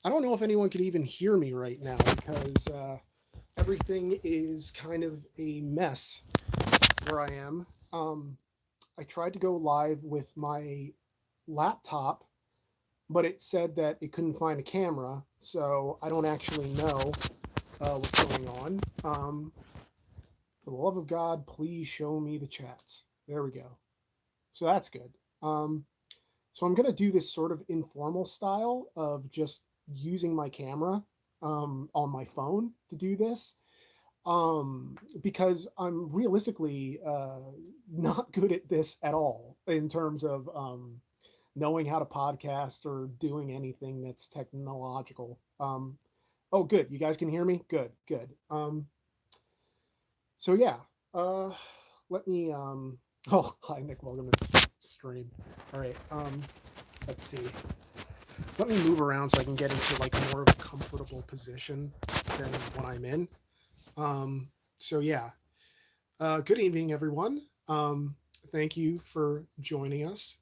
I don't know if anyone could even hear me right now because everything is kind of a mess where I am. I tried to go live with my laptop, but it said that it couldn't find a camera, so I don't actually know what's going on. For the love of God, please show me the chats. There we go. So that's good. Um, so I'm going to do this sort of informal style of just using my camera on my phone to do this because I'm realistically not good at this at all in terms of knowing how to podcast or doing anything that's technological. Oh, good. You guys can hear me? Good, good. So yeah, uh, let me. Oh, hi, Nick. Welcome to the stream. All right. Let's see. Let me move around so I can get into like more of a comfortable position than what I'm in. Um, so yeah. Good evening, everyone. Thank you for joining us.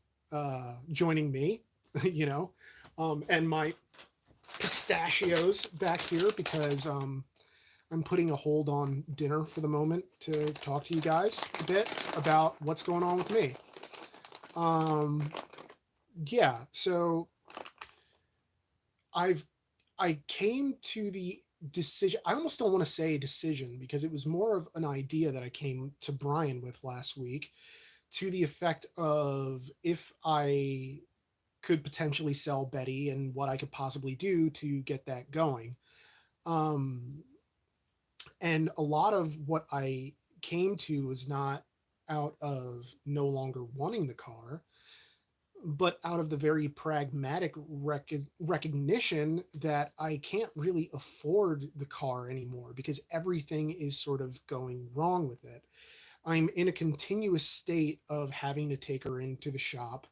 Joining me. you know, and my pistachios back here because I'm putting a hold on dinner for the moment to talk to you guys a bit about what's going on with me. Um, yeah, so I've I came to the decision. I almost don't want to say decision because it was more of an idea that I came to Brian with last week to the effect of if I could potentially sell Betty and what I could possibly do to get that going. Um, and a lot of what I came to was not out of no longer wanting the car, but out of the very pragmatic recognition that I can't really afford the car anymore because everything is sort of going wrong with it. I'm in a continuous state of having to take her into the shop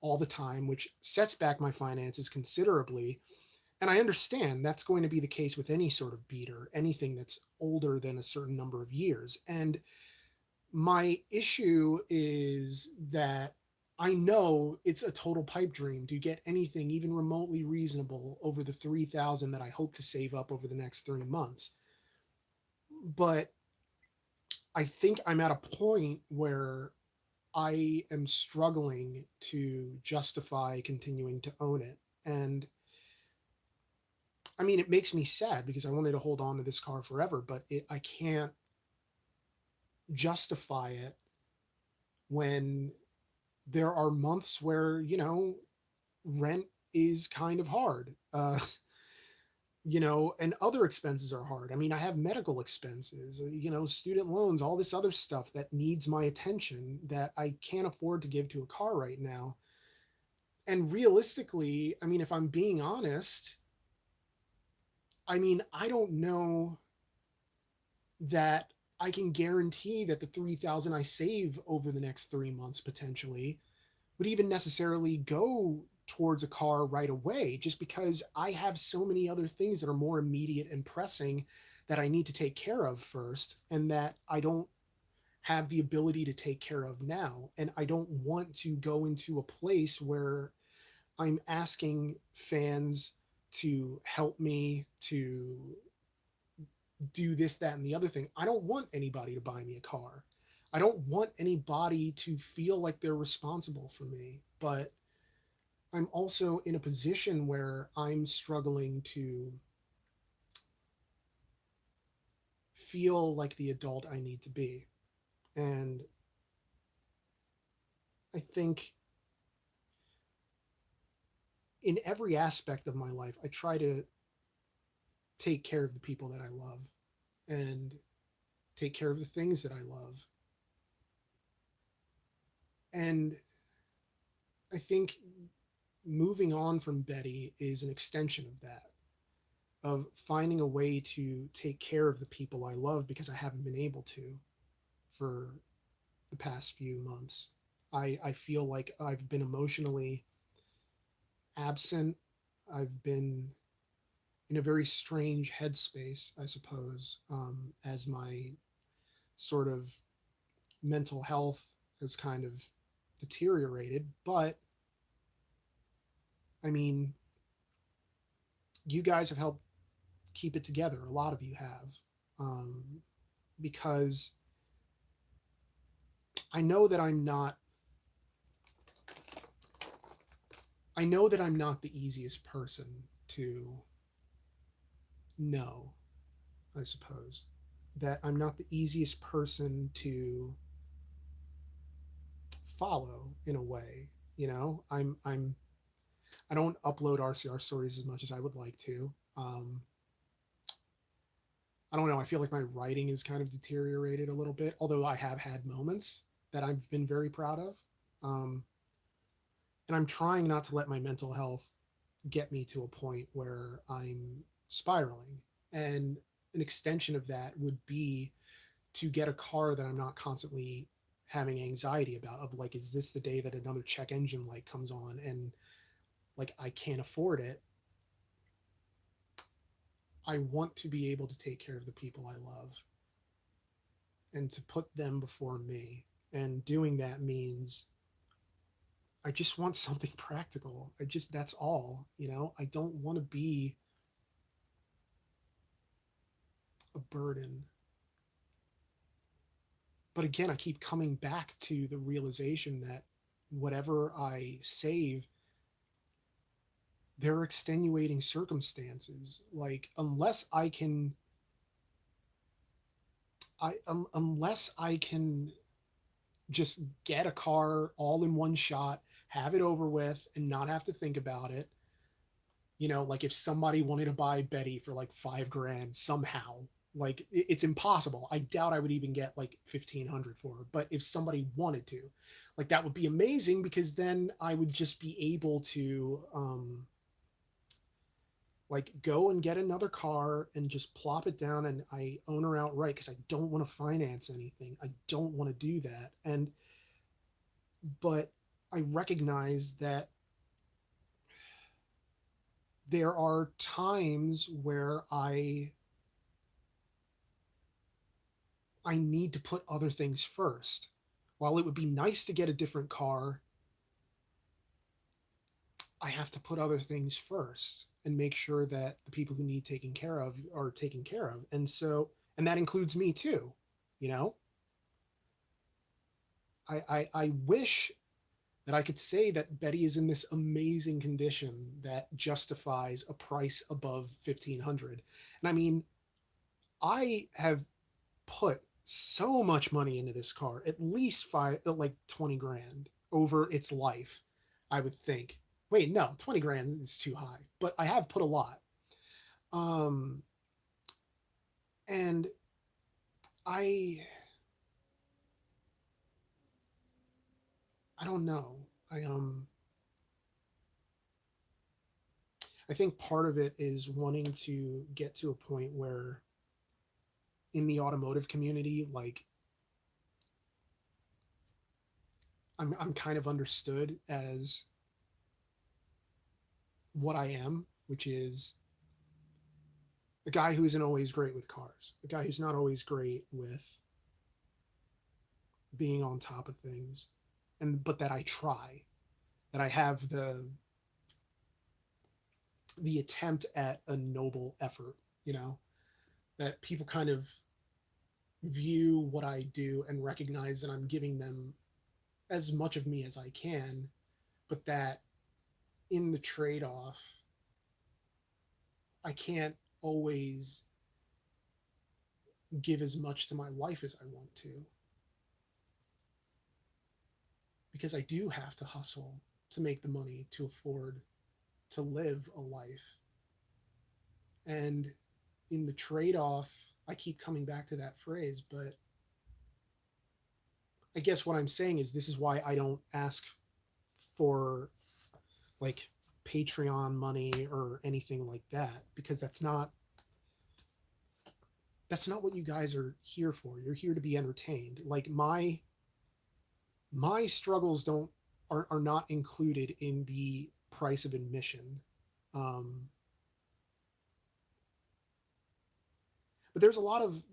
all the time, which sets back my finances considerably. And I understand that's going to be the case with any sort of beater, anything that's older than a certain number of years. And my issue is that I know it's a total pipe dream to get anything even remotely reasonable over the 3,000 that I hope to save up over the next 3 months. But I think I'm at a point where I am struggling to justify continuing to own it. And I mean, it makes me sad because I wanted to hold on to this car forever, but I can't justify it when there are months where, rent is kind of hard. And other expenses are hard. I mean, I have medical expenses, student loans, all this other stuff that needs my attention that I can't afford to give to a car right now. And realistically, I mean, if I'm being honest, I mean, I don't know that I can guarantee that the 3,000 I save over the next 3 months potentially would even necessarily go towards a car right away, just because I have so many other things that are more immediate and pressing that I need to take care of first, and that I don't have the ability to take care of now. And I don't want to go into a place where I'm asking fans to help me to do this, that, and the other thing. I don't want anybody to buy me a car. I don't want anybody to feel like they're responsible for me. But I'm also in a position where I'm struggling to feel like the adult I need to be. And I think in every aspect of my life, I try to take care of the people that I love and take care of the things that I love. And I think moving on from Betty is an extension of that, of finding a way to take care of the people I love because I haven't been able to for the past few months. I feel like I've been emotionally absent. I've been in a very strange headspace, I suppose, as my sort of mental health has kind of deteriorated. But I mean, you guys have helped keep it together. A lot of you have, um, because I know that I'm not. I know that I'm not the easiest person to know. I suppose that I'm not the easiest person to follow in a way. You know, I don't upload RCR stories as much as I would like to. I don't know. I feel like my writing is kind of deteriorated a little bit, although I have had moments that I've been very proud of. Um, and I'm trying not to let my mental health get me to a point where I'm spiraling. And an extension of that would be to get a car that I'm not constantly having anxiety about, of like, is this the day that another check engine light comes on and like I can't afford it? I want to be able to take care of the people I love and to put them before me. And doing that means I just want something practical. That's all, you know? I don't want to be a burden. But again, I keep coming back to the realization that whatever I save, there are extenuating circumstances. Like, unless I can just get a car all in one shot, have it over with, and not have to think about it. You know, like if somebody wanted to buy Betty for like 5 grand somehow, like it's impossible. I doubt I would even get like 1,500 for her. But if somebody wanted to, like that would be amazing because then I would just be able to like go and get another car and just plop it down and I own her outright because I don't want to finance anything. I don't want to do that. And but I recognize that there are times where I need to put other things first. While it would be nice to get a different car, I have to put other things first and make sure that the people who need taken care of are taken care of. And that includes me too. You know, I wish that I could say that Betty is in this amazing condition that justifies a price above 1,500. And I mean, I have put so much money into this car, at least like 20 grand over its life, I would think. Wait, no, 20 grand is too high, but I have put a lot. Um, and I, I don't know. I, um, I think part of it is wanting to get to a point where in the automotive community, like I'm kind of understood as what I am, which is a guy who isn't always great with cars, a guy who's not always great with being on top of things, and but that I try, that I have the attempt at a noble effort, you know, that people kind of view what I do and recognize that I'm giving them as much of me as I can, but that in the trade off, I can't always give as much to my life as I want to because I do have to hustle to make the money to afford to live a life. And in the trade off, I keep coming back to that phrase, but I guess what I'm saying is this is why I don't ask for like Patreon money or anything like that because that's not what you guys are here for. You're here to be entertained. Like my struggles don't are not included in the price of admission. Um, but there's a lot of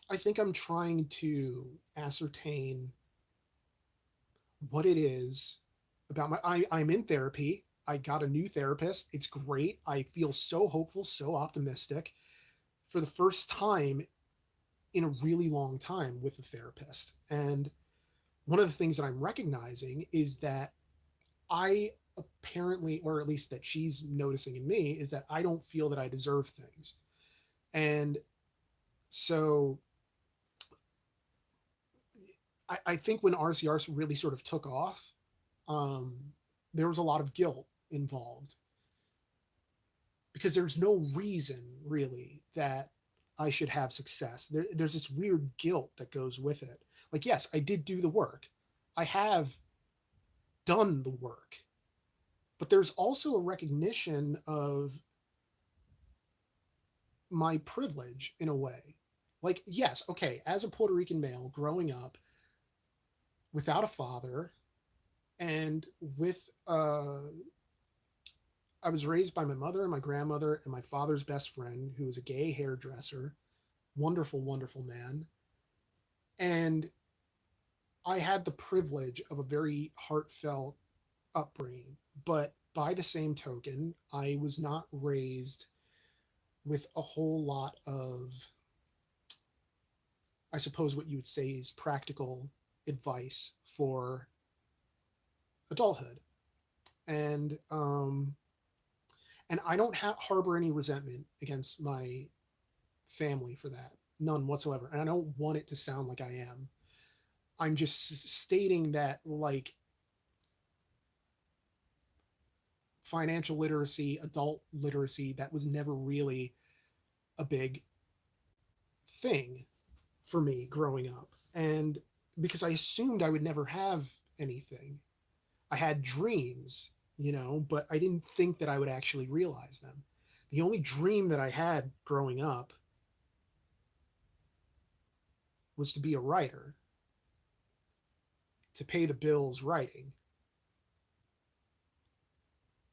I think I'm trying to ascertain what it is about I'm in therapy. I got a new therapist. It's great. I feel so hopeful, so optimistic for the first time in a really long time with a therapist. And one of the things that I'm recognizing is that I apparently, or at least that she's noticing in me, is that I don't feel that I deserve things. And so I think when RCR really sort of took off, um, there was a lot of guilt involved because there's no reason really that I should have success. There's this weird guilt that goes with it. Like, yes, I did do the work. I have done the work, but there's also a recognition of my privilege in a way. Like, yes, okay, as a Puerto Rican male growing up without a father and with I was raised by my mother and my grandmother and my father's best friend, who was a gay hairdresser, wonderful, wonderful man. And I had the privilege of a very heartfelt upbringing. But by the same token, I was not raised with a whole lot of, I suppose, what you would say is practical advice for adulthood. And and I don't harbor any resentment against my family for that, none whatsoever. And I don't want it to sound like I am. I'm just stating that, like, financial literacy, adult literacy, that was never really a big thing for me growing up. And because I assumed I would never have anything, I had dreams, but I didn't think that I would actually realize them. The only dream that I had growing up was to be a writer, to pay the bills writing.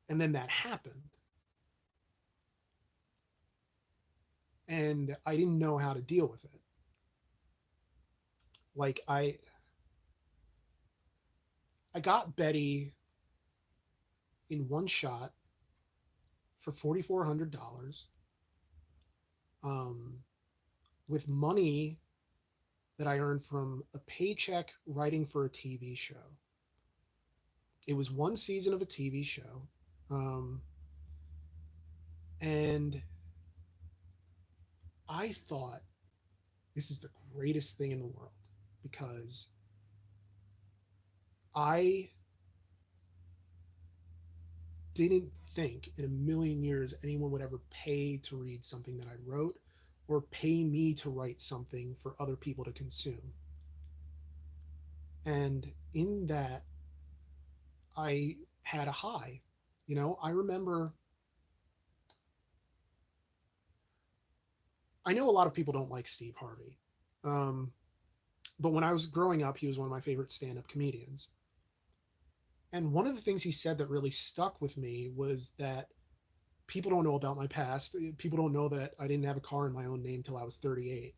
And then that happened. And I didn't know how to deal with it. Like I got Betty in one shot for $4,400 um, with money that I earned from a paycheck writing for a TV show. It was one season of a TV show. Um, and I thought this is the greatest thing in the world because I didn't think in a million years anyone would ever pay to read something that I wrote or pay me to write something for other people to consume. And in that, I had a high. I remember, I know a lot of people don't like Steve Harvey. Um, but when I was growing up, he was one of my favorite stand up comedians. And one of the things he said that really stuck with me was that people don't know about my past. People don't know that I didn't have a car in my own name till I was 38.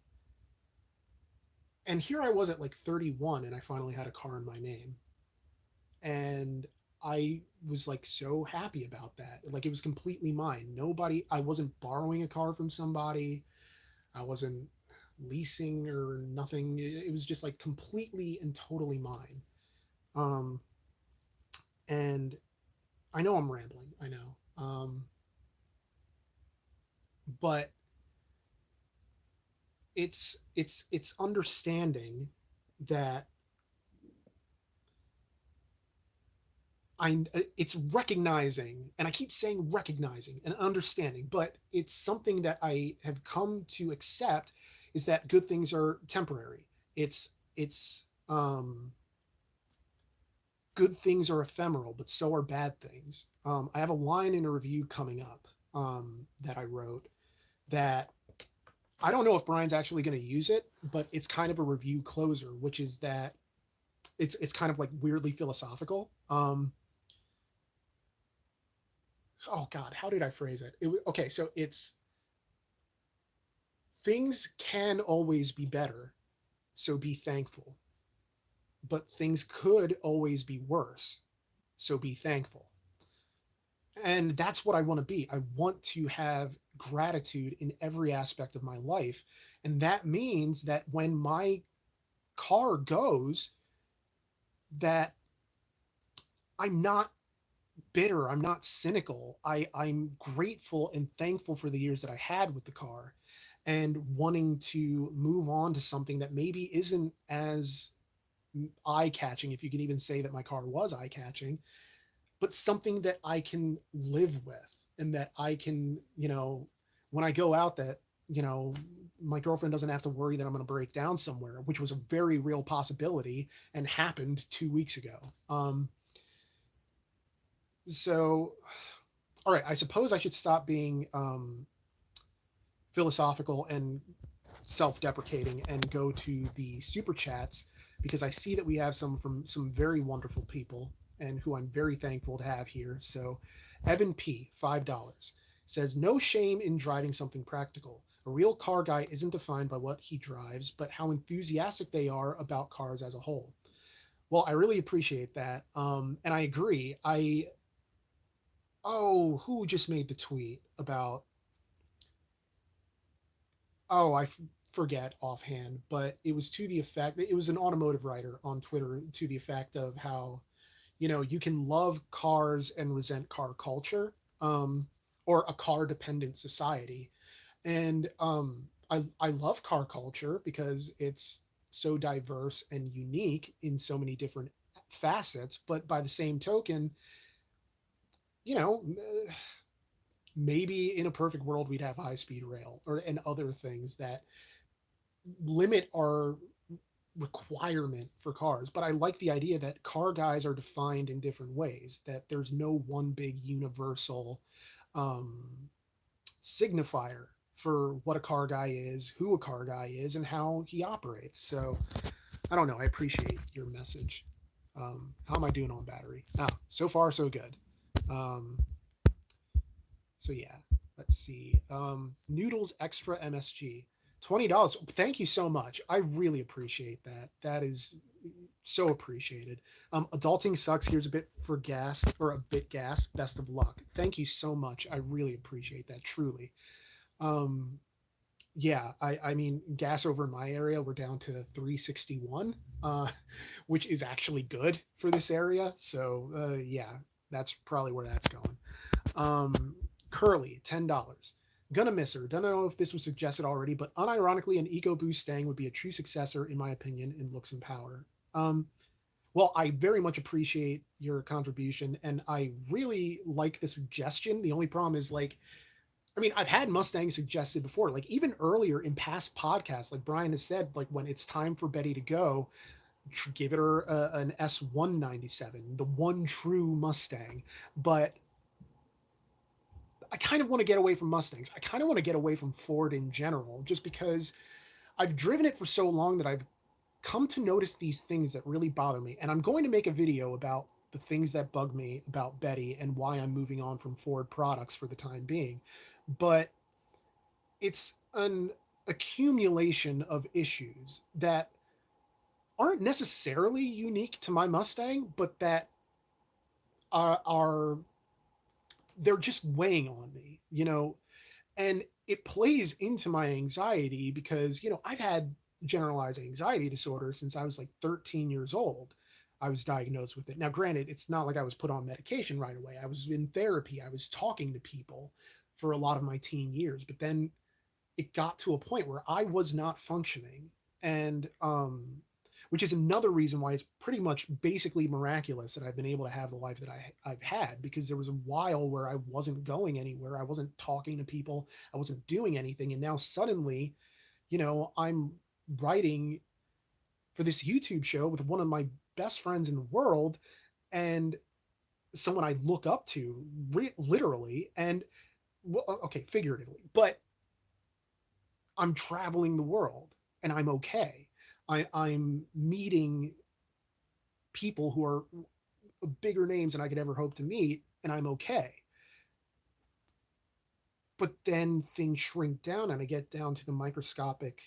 And here I was at like 31 and I finally had a car in my name. And I was like so happy about that. Like it was completely mine. I wasn't borrowing a car from somebody. I wasn't leasing or nothing. It was just like completely and totally mine. Um, and I know I'm rambling. I know. But it's understanding that it's recognizing, and I keep saying recognizing and understanding, but it's something that I have come to accept is that good things are temporary. It's good things are ephemeral, but so are bad things. I have a line in a review coming up that I wrote that I don't know if Brian's actually going to use it, but it's kind of a review closer, which is that it's kind of like weirdly philosophical. Oh God, how did I phrase it? Okay, so it's things can always be better, so be thankful. But things could always be worse, so be thankful. And that's what I want to be. I want to have gratitude in every aspect of my life. And that means that when my car goes, that I'm not bitter, I'm not cynical. I'm grateful and thankful for the years that I had with the car, and wanting to move on to something that maybe isn't as eye catching, if you can even say that my car was eye catching, but something that I can live with, and that I can, when I go out, that, my girlfriend doesn't have to worry that I'm going to break down somewhere, which was a very real possibility and happened 2 weeks ago. So, all right, I suppose I should stop being philosophical and self-deprecating and go to the super chats, because I see that we have some from some very wonderful people and who I'm very thankful to have here. So Evan P, $5, says, no shame in driving something practical. A real car guy isn't defined by what he drives, but how enthusiastic they are about cars as a whole. Well, I really appreciate that. And I agree. Who just made the tweet about, oh, forget offhand, but it was to the effect, it was an automotive writer on Twitter, to the effect of how, you can love cars and resent car culture, um, or a car dependent society. And I love car culture because it's so diverse and unique in so many different facets. But by the same token, you know, maybe in a perfect world we'd have high speed rail or and other things that limit our requirement for cars. But I like the idea that car guys are defined in different ways, that there's no one big universal um, signifier for what a car guy is, who a car guy is, and how he operates. So I don't know. I appreciate your message. How am I doing on battery? So far so good. Um, so yeah, let's see. Noodles Extra MSG, $20. Thank you so much. I really appreciate that. That is so appreciated. Adulting sucks. Here's a bit for gas, or a bit gas. Best of luck. Thank you so much. I really appreciate that. Truly. Um, yeah, I mean, gas over in my area, we're down to 361, uh, which is actually good for this area. So yeah, that's probably where that's going. Um, Curly, $10. Gonna miss her. Don't know if this was suggested already, but unironically, an EcoBoost Stang would be a true successor, in my opinion, in looks and power. Well, I very much appreciate your contribution, and I really like the suggestion. The only problem is, like, I mean, I've had Mustang suggested before, like even earlier in past podcasts, like Brian has said, like when it's time for Betty to go, give it her an S197, the one true Mustang. But I kind of want to get away from Mustangs. I kind of want to get away from Ford in general, just because I've driven it for so long that I've come to notice these things that really bother me. And I'm going to make a video about the things that bug me about Betty and why I'm moving on from Ford products for the time being. But it's an accumulation of issues that aren't necessarily unique to my Mustang, but that are they're just weighing on me, and it plays into my anxiety because, I've had generalized anxiety disorder since I was like 13 years old. I was diagnosed with it. Now, granted, it's not like I was put on medication right away. I was in therapy. I was talking to people for a lot of my teen years, but then it got to a point where I was not functioning. And which is another reason why it's pretty much basically miraculous that I've been able to have the life that I've had, because there was a while where I wasn't going anywhere. I wasn't talking to people. I wasn't doing anything. And now suddenly, I'm writing for this YouTube show with one of my best friends in the world, and someone I look up to literally, and well, okay, figuratively, but I'm traveling the world and I'm okay. I'm meeting people who are bigger names than I could ever hope to meet, and I'm okay. But then things shrink down and I get down to the microscopic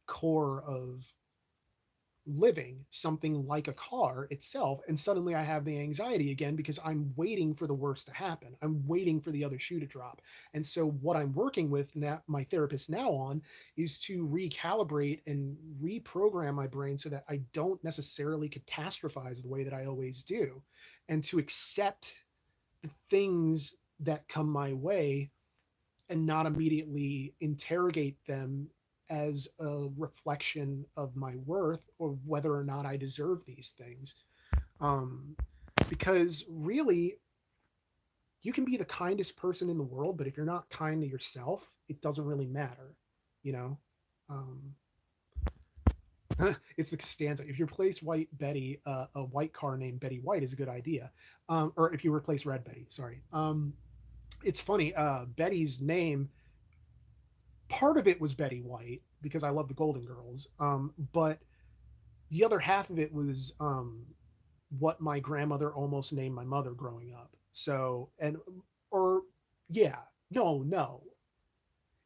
core of living, something like a car itself, and suddenly I have the anxiety again because I'm waiting for the worst to happen. I'm waiting for the other shoe to drop. And so what I'm working with now, my therapist now on, is to recalibrate and reprogram my brain so that I don't necessarily catastrophize the way that I always do, and to accept the things that come my way and not immediately interrogate them as a reflection of my worth or whether or not I deserve these things. Um, because really, you can be the kindest person in the world, but if you're not kind to yourself, it doesn't really matter, you know? Um, it's the stanza. If you replace White Betty, a white car named Betty White is a good idea. Or if you replace Red Betty, sorry. It's funny. Betty's name, part of it was Betty White because I love the Golden Girls, but the other half of it was what my grandmother almost named my mother growing up. So and or yeah, no,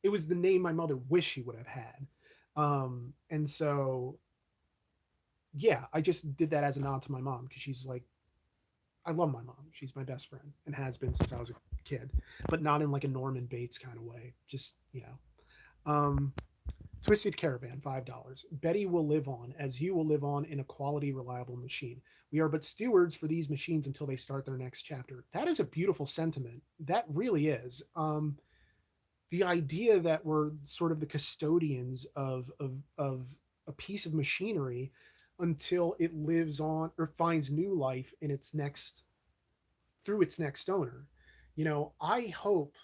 it was the name my mother wished she would have had, and so yeah, I just did that as a nod to my mom because she's like, I love my mom. She's my best friend and has been since I was a kid, but not in like a Norman Bates kind of way. Just Um, Twisted Caravan, $5. Betty will live on, as you will live on in a quality, reliable machine. We are but stewards for these machines until they start their next chapter. That is a beautiful sentiment. That really is. The idea that we're sort of the custodians of a piece of machinery until it lives on or finds new life in its next through its next owner. I hope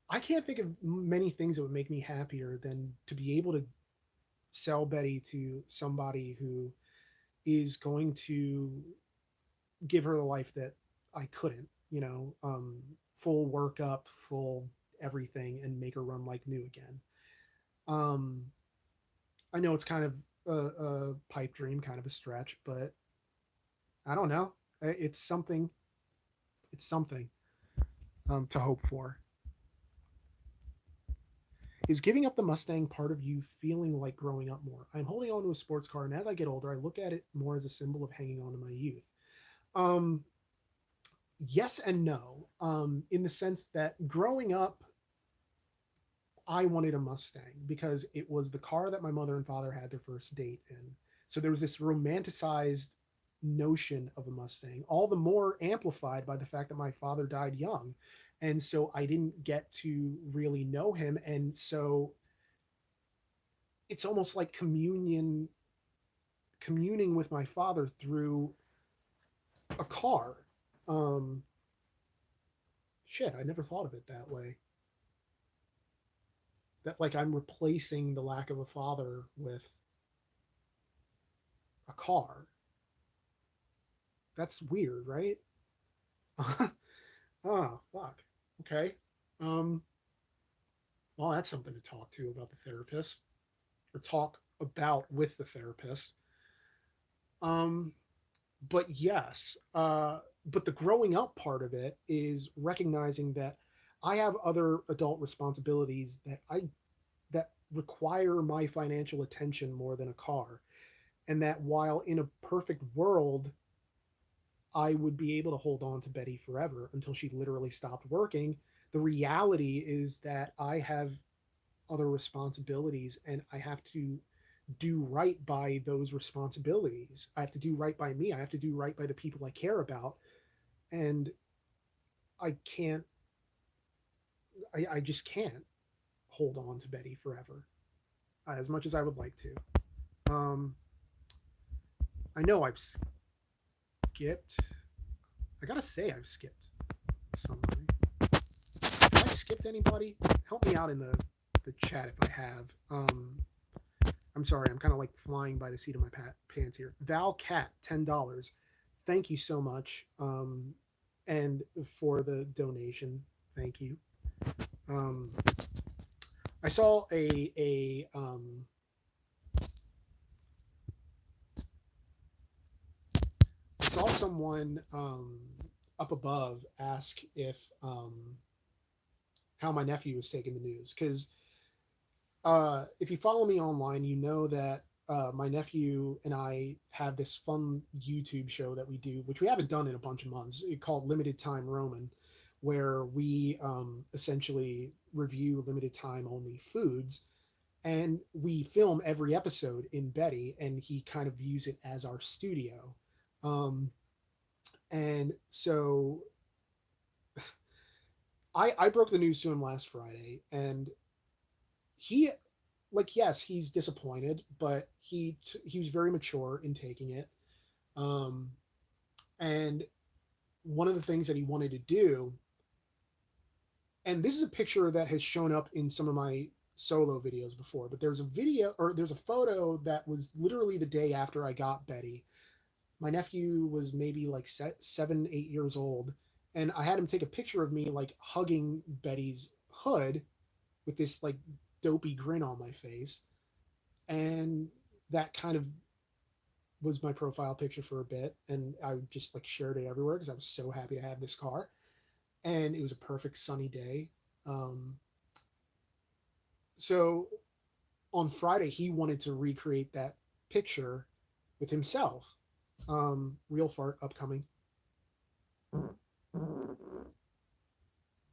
I can't think of many things that would make me happier than to be able to sell Betty to somebody who is going to give her the life that I couldn't, full workup, full everything, and make her run like new again. Um, I know it's kind of a pipe dream, kind of a stretch, but I don't know. It's something. It's something to hope for. Is giving up the Mustang part of you feeling like growing up more? I'm holding on to a sports car, and as I get older, I look at it more as a symbol of hanging on to my youth. Um, yes and no. In the sense that growing up, I wanted a Mustang because it was the car that my mother and father had their first date in. So there was this romanticized notion of a Mustang, all the more amplified by the fact that my father died young. And so I didn't get to really know him. And so it's almost like communing with my father through a car. Um, Shit, I never thought of it that way. That like I'm replacing the lack of a father with a car. That's weird, right? Oh, fuck. Okay. Um, well, that's something to talk to about the therapist or talk about with the therapist. Um, but yes, but the growing up part of it is recognizing that I have other adult responsibilities that require my financial attention more than a car, and that while in a perfect world I would be able to hold on to Betty forever until she literally stopped working, the reality is that I have other responsibilities and I have to do right by those responsibilities. I have to do right by me. I have to do right by the people I care about. And I can't, I just can't hold on to Betty forever as much as I would like to. Um, I know I've skipped, I gotta say, I've skipped somebody. Have I skipped anybody? Help me out in the chat if I have. I'm sorry, I'm kind of like flying by the seat of my pants here. Val Cat, $10. Thank you so much. And for the donation, thank you. Um, I saw I saw someone up above ask if how my nephew was taking the news because if you follow me online, you know that my nephew and I have this fun YouTube show that we do, which we haven't done in a bunch of months, called Limited Time Roman, where we essentially review limited time only foods, and we film every episode in Betty, and he kind of views it as our studio. Um, and so I broke the news to him last Friday, and he, like, yes, he's disappointed, but he was very mature in taking it. Um, and one of the things that he wanted to do, and this is a picture that has shown up in some of my solo videos before, but there's a video, or there's a photo that was literally the day after I got Betty. My nephew was maybe like 7, 8 years old, and I had him take a picture of me like hugging Betty's hood with this like dopey grin on my face, and that kind of was my profile picture for a bit, and I just like shared it everywhere because I was so happy to have this car, and it was a perfect sunny day. Um, so on Friday, he wanted to recreate that picture with himself. Real fart upcoming.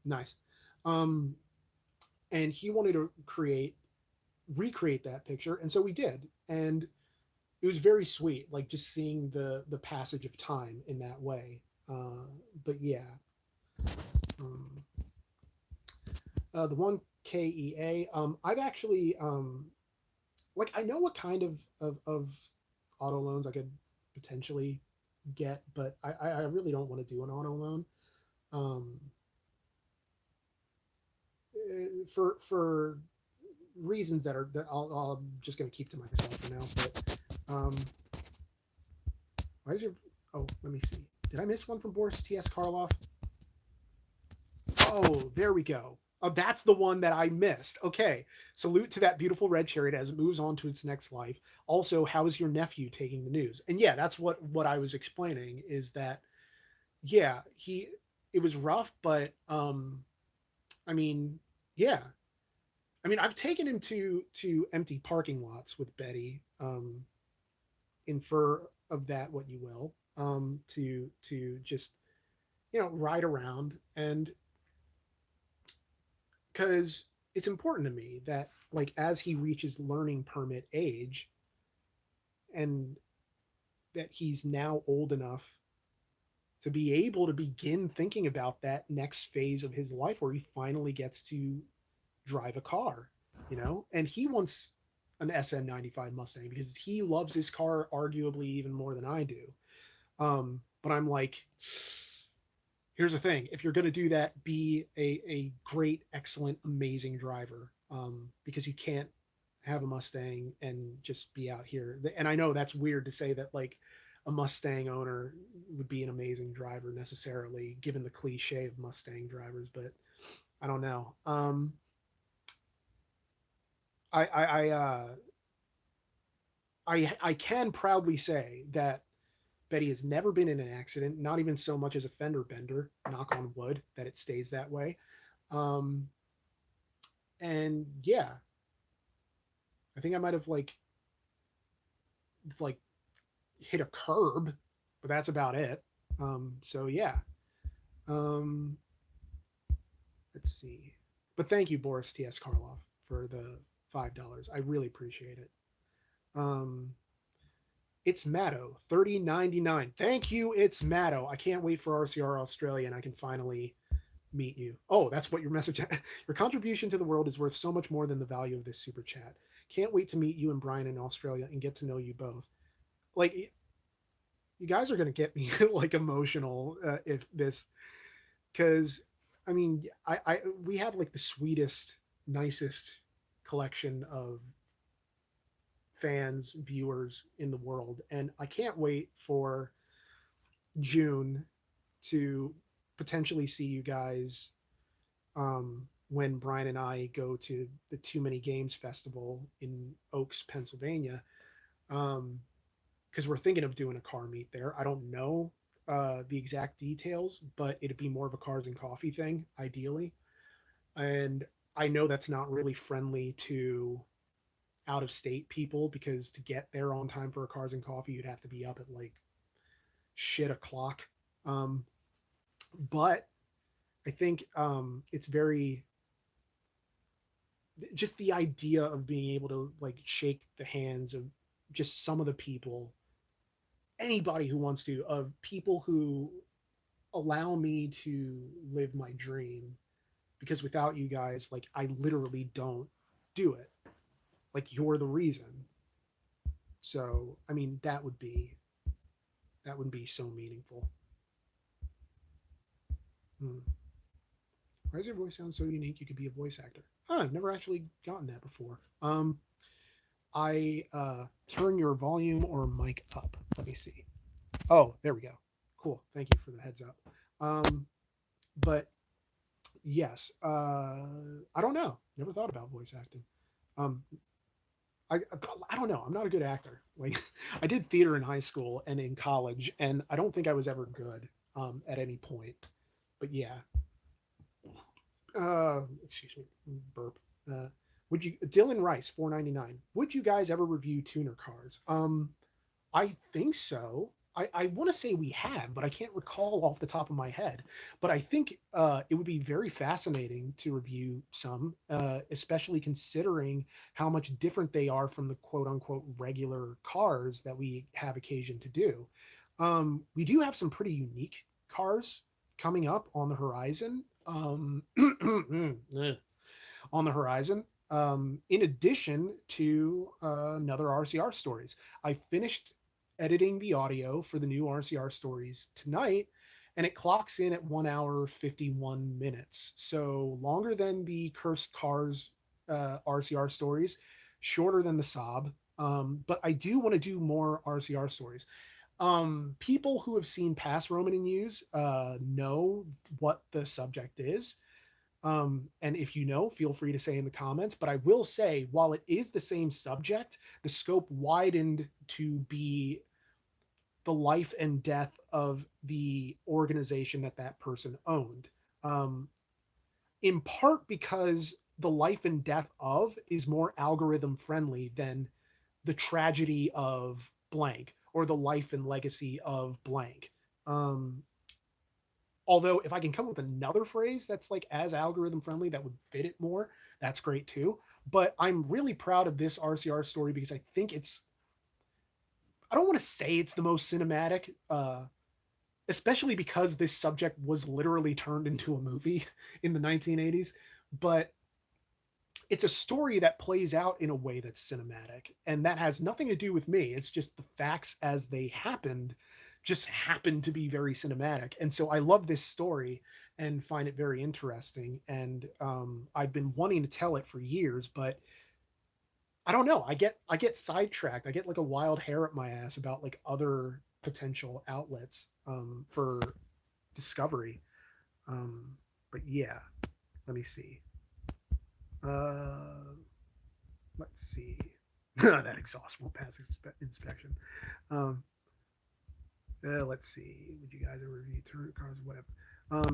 Nice. Um, and he wanted to recreate that picture, and so we did, and it was very sweet, like just seeing the passage of time in that way. But yeah, um, the one KEA. I've actually like I know what kind of auto loans I could potentially get, but I really don't want to do an auto loan. Um, for reasons that I'm just going to keep to myself for now. But why is your? Oh, let me see. Did I miss one from Boris T.S. Karloff? Oh, there we go. Oh, that's the one that I missed. Okay. Salute to that beautiful red chariot as it moves on to its next life. Also, how is your nephew taking the news? And yeah, that's what I was explaining is that yeah, he it was rough, but I mean, yeah. I mean, I've taken him to empty parking lots with Betty. Infer of that what you will. To just ride around, and because it's important to me that like as he reaches learning permit age, and that he's now old enough to be able to begin thinking about that next phase of his life where he finally gets to drive a car, and he wants an SM95 Mustang because he loves his car arguably even more than I do. But I'm like, here's the thing: if you're going to do that, be a great, excellent, amazing driver, because you can't have a Mustang and just be out here. And I know that's weird to say that like a Mustang owner would be an amazing driver necessarily, given the cliche of Mustang drivers, but I don't know. I can proudly say that Betty has never been in an accident, not even so much as a fender bender. Knock on wood that it stays that way. Um, and yeah, I think I might have like hit a curb, but that's about it. So yeah. Um, let's see. But thank you, Boris T.S. Karloff, for the $5. I really appreciate it. Um, it's Matto, 30.99. Thank you, it's Matto. I can't wait for RCR Australia, and I can finally meet you. Oh, that's what your message. Your contribution to the world is worth so much more than the value of this super chat. Can't wait to meet you and Brian in Australia and get to know you both. Like, you guys are gonna get me like emotional if this, because I mean, I we have like the sweetest, nicest collection of fans, viewers in the world, and I can't wait for June to potentially see you guys when Brian and I go to the Too Many Games Festival in Oaks, Pennsylvania, because we're thinking of doing a car meet there. I don't know the exact details, but it'd be more of a cars and coffee thing, ideally. And I know that's not really friendly to out of state people, because to get there on time for a Cars and Coffee, you'd have to be up at like shit o'clock. Um, but I think it's very, just the idea of being able to like shake the hands of just some of the people, anybody who wants to, of people who allow me to live my dream, because without you guys, like, I literally don't do it. Like, you're the reason. So I mean, that would be so meaningful. Hmm. Why does your voice sound so unique? You could be a voice actor. Huh, I've never actually gotten that before. I turn your volume or mic up. Let me see. Oh, there we go. Cool. Thank you for the heads up. But yes, I don't know. Never thought about voice acting. Um, I I don't know. I'm not a good actor. Like, I did theater in high school and in college, and I don't think I was ever good at any point. But yeah, excuse me, burp. Would you, Dylan Rice, 4.99? Would you guys ever review tuner cars? I think so. I want to say we have, but I can't recall off the top of my head. But I think it would be very fascinating to review some, especially considering how much different they are from the quote unquote regular cars that we have occasion to do. We do have some pretty unique cars coming up on the horizon. On the horizon. In addition to another RCR stories, I finished editing the audio for the new RCR stories tonight, and it clocks in at 1 hour 51 minutes. So longer than the Cursed Cars RCR stories, shorter than the Saab. But I do want to do more RCR stories. People who have seen past Roman and Use know what the subject is. And if you know, feel free to say in the comments. But I will say, while it is the same subject, the scope widened to be the life and death of the organization that that person owned. Um, in part because the life and death of is more algorithm friendly than the tragedy of blank or the life and legacy of blank. Um, Although, if I can come up with another phrase that's like as algorithm friendly that would fit it more, that's great too. But I'm really proud of this RCR story because I think it's, I don't want to say it's the most cinematic, especially because this subject was literally turned into a movie in the 1980s. But it's a story that plays out in a way that's cinematic, and that has nothing to do with me. It's just the facts as they happened just happen to be very cinematic, and so I love this story and find it very interesting. And I've been wanting to tell it for years, but I don't know, I get sidetracked. I get like a wild hair up my ass about like other potential outlets for discovery. um, but yeah, let me see. uh, let's see. That exhaust won't pass inspection. Um, let's see. Would you guys ever review touring cars? Whatever.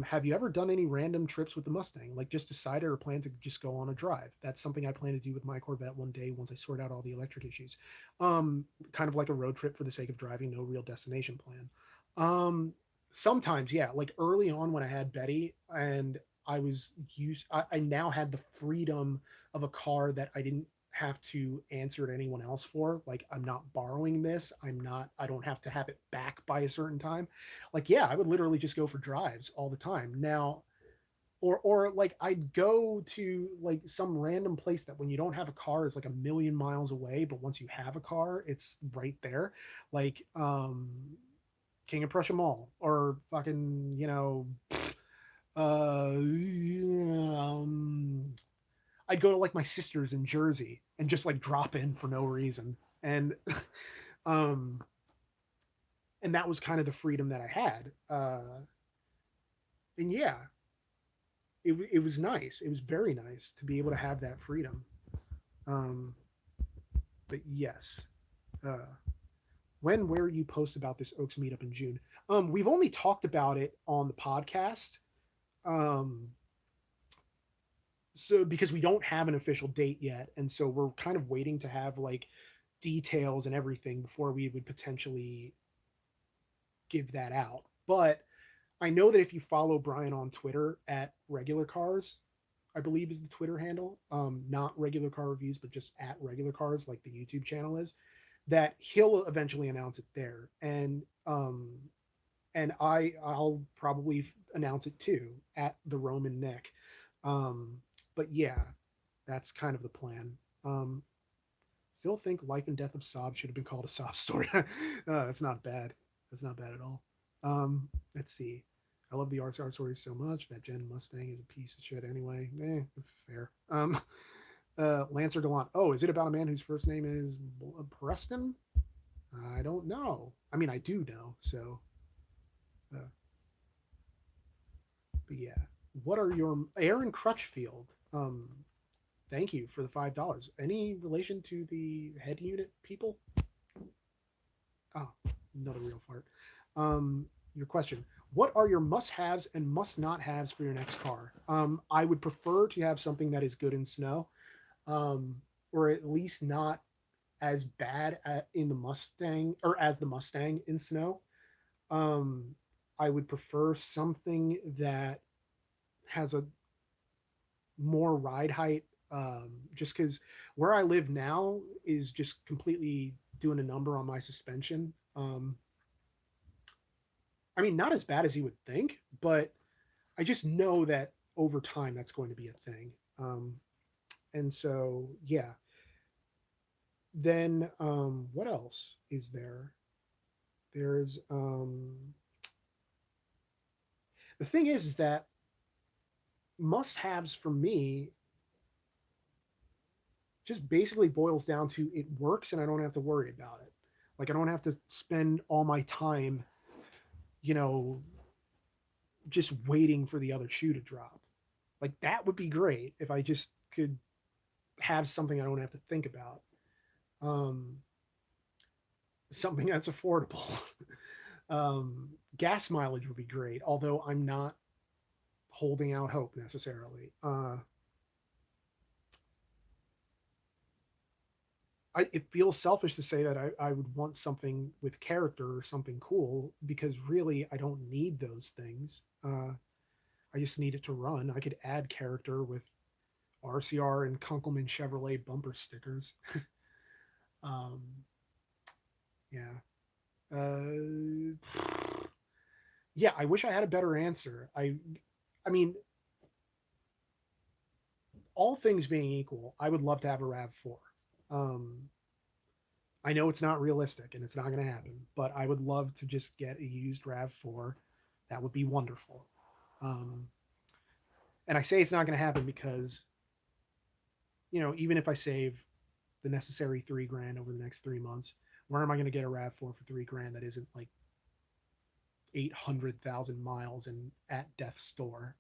Have you ever done any random trips with the Mustang? Like just decided or plan to just go on a drive? That's something I plan to do with my Corvette one day once I sort out all the electric issues. Kind of like a road trip for the sake of driving, no real destination plan. Um, Sometimes, yeah. Like early on when I had Betty and I now had the freedom of a car that I didn't have to answer to anyone else for. Like, I'm not borrowing this. I don't have to have it back by a certain time. Like, yeah, I would literally just go for drives all the time. Now, or like I'd go to like some random place that when you don't have a car is like a million miles away, but once you have a car, it's right there. Like King of Prussia Mall or fucking, I'd go to like my sister's in Jersey and just like drop in for no reason. And um and that was kind of the freedom that I had. And yeah, it was nice. It was very nice to be able to have that freedom. Um but yes. Uh where you post about this Oaks meetup in June. We've only talked about it on the podcast. Um So because we don't have an official date yet, and so we're kind of waiting to have like details and everything before we would potentially give that out. But I know that if you follow Brian on Twitter at regular cars, I believe is the Twitter handle, not regular car reviews, but just at regular cars, like the YouTube channel is, that he'll eventually announce it there, and I'll probably announce it too at the Roman Nick. Um, but yeah, that's kind of the plan. Um, Still think Life and Death of Sob should have been called a sob story. That's not bad. That's not bad at all. Let's see. I love the RCR story so much. That Gen Mustang is a piece of shit anyway. Fair. Lancer Gallant. Oh, is it about a man whose first name is Preston? I don't know. I mean, I do know. So, uh, but yeah. What are your Aaron Crutchfield? Thank you for the $5. Any relation to the head unit people? Oh, another real fart. Your question. What are your must-haves and must-not-haves for your next car? I would prefer to have something that is good in snow, um, or at least not as bad in the Mustang or as the Mustang in snow. Um, I would prefer something that has a more ride height, just because where I live now is just completely doing a number on my suspension. I mean, not as bad as you would think, but I just know that over time that's going to be a thing. And so, yeah. Then, what else is there? There's the thing is that must-haves for me just basically boils down to it works and I don't have to worry about it. Like I don't have to spend all my time, you know, just waiting for the other shoe to drop. Like that would be great if I just could have something I don't have to think about. Um, Something that's affordable. Gas mileage would be great, although I'm not holding out hope necessarily. It feels selfish to say that I would want something with character or something cool because really I don't need those things. I just need it to run. I could add character with RCR and Kunkelman Chevrolet bumper stickers. um, yeah. Uh, yeah, I wish I had a better answer. I mean, all things being equal, I would love to have a Rav4. Um, I know it's not realistic and it's not going to happen, but I would love to just get a used Rav4. That would be wonderful. Um, and I say it's not going to happen because, even if I save the necessary 3 grand over the next 3 months, where am I going to get a Rav4 for 3 grand that isn't like 800,000 miles and at death's door?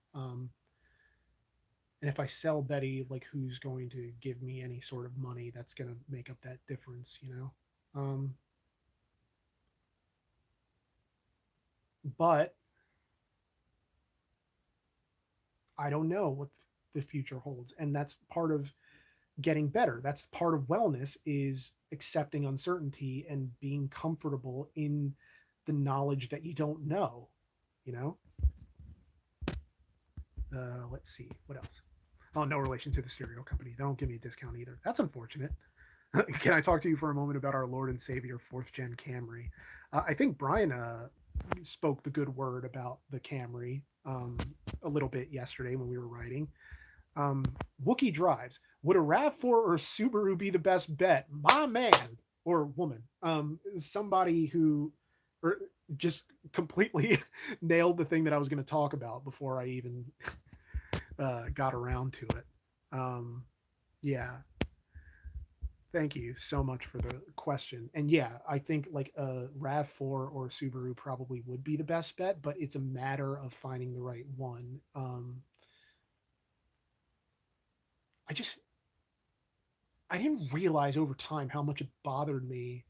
And if I sell Betty, like who's going to give me any sort of money that's going to make up that difference? But I don't know what the future holds, and that's part of getting better. That's part of wellness is accepting uncertainty and being comfortable in the knowledge that you don't know. You know. Let's see what else. Oh, no relation to the cereal company. They don't give me a discount either. That's unfortunate. Can I talk to you for a moment about our Lord and Savior fourth gen Camry? I think Brian spoke the good word about the Camry a little bit yesterday when we were writing. Wookie drives. Would a RAV4 or a Subaru be the best bet? My man or woman, somebody who or just completely nailed the thing that I was going to talk about before I even got around to it. Yeah, thank you so much for the question. And yeah, I think like a RAV4 or a Subaru probably would be the best bet, but it's a matter of finding the right one. I just I didn't realize over time how much it bothered me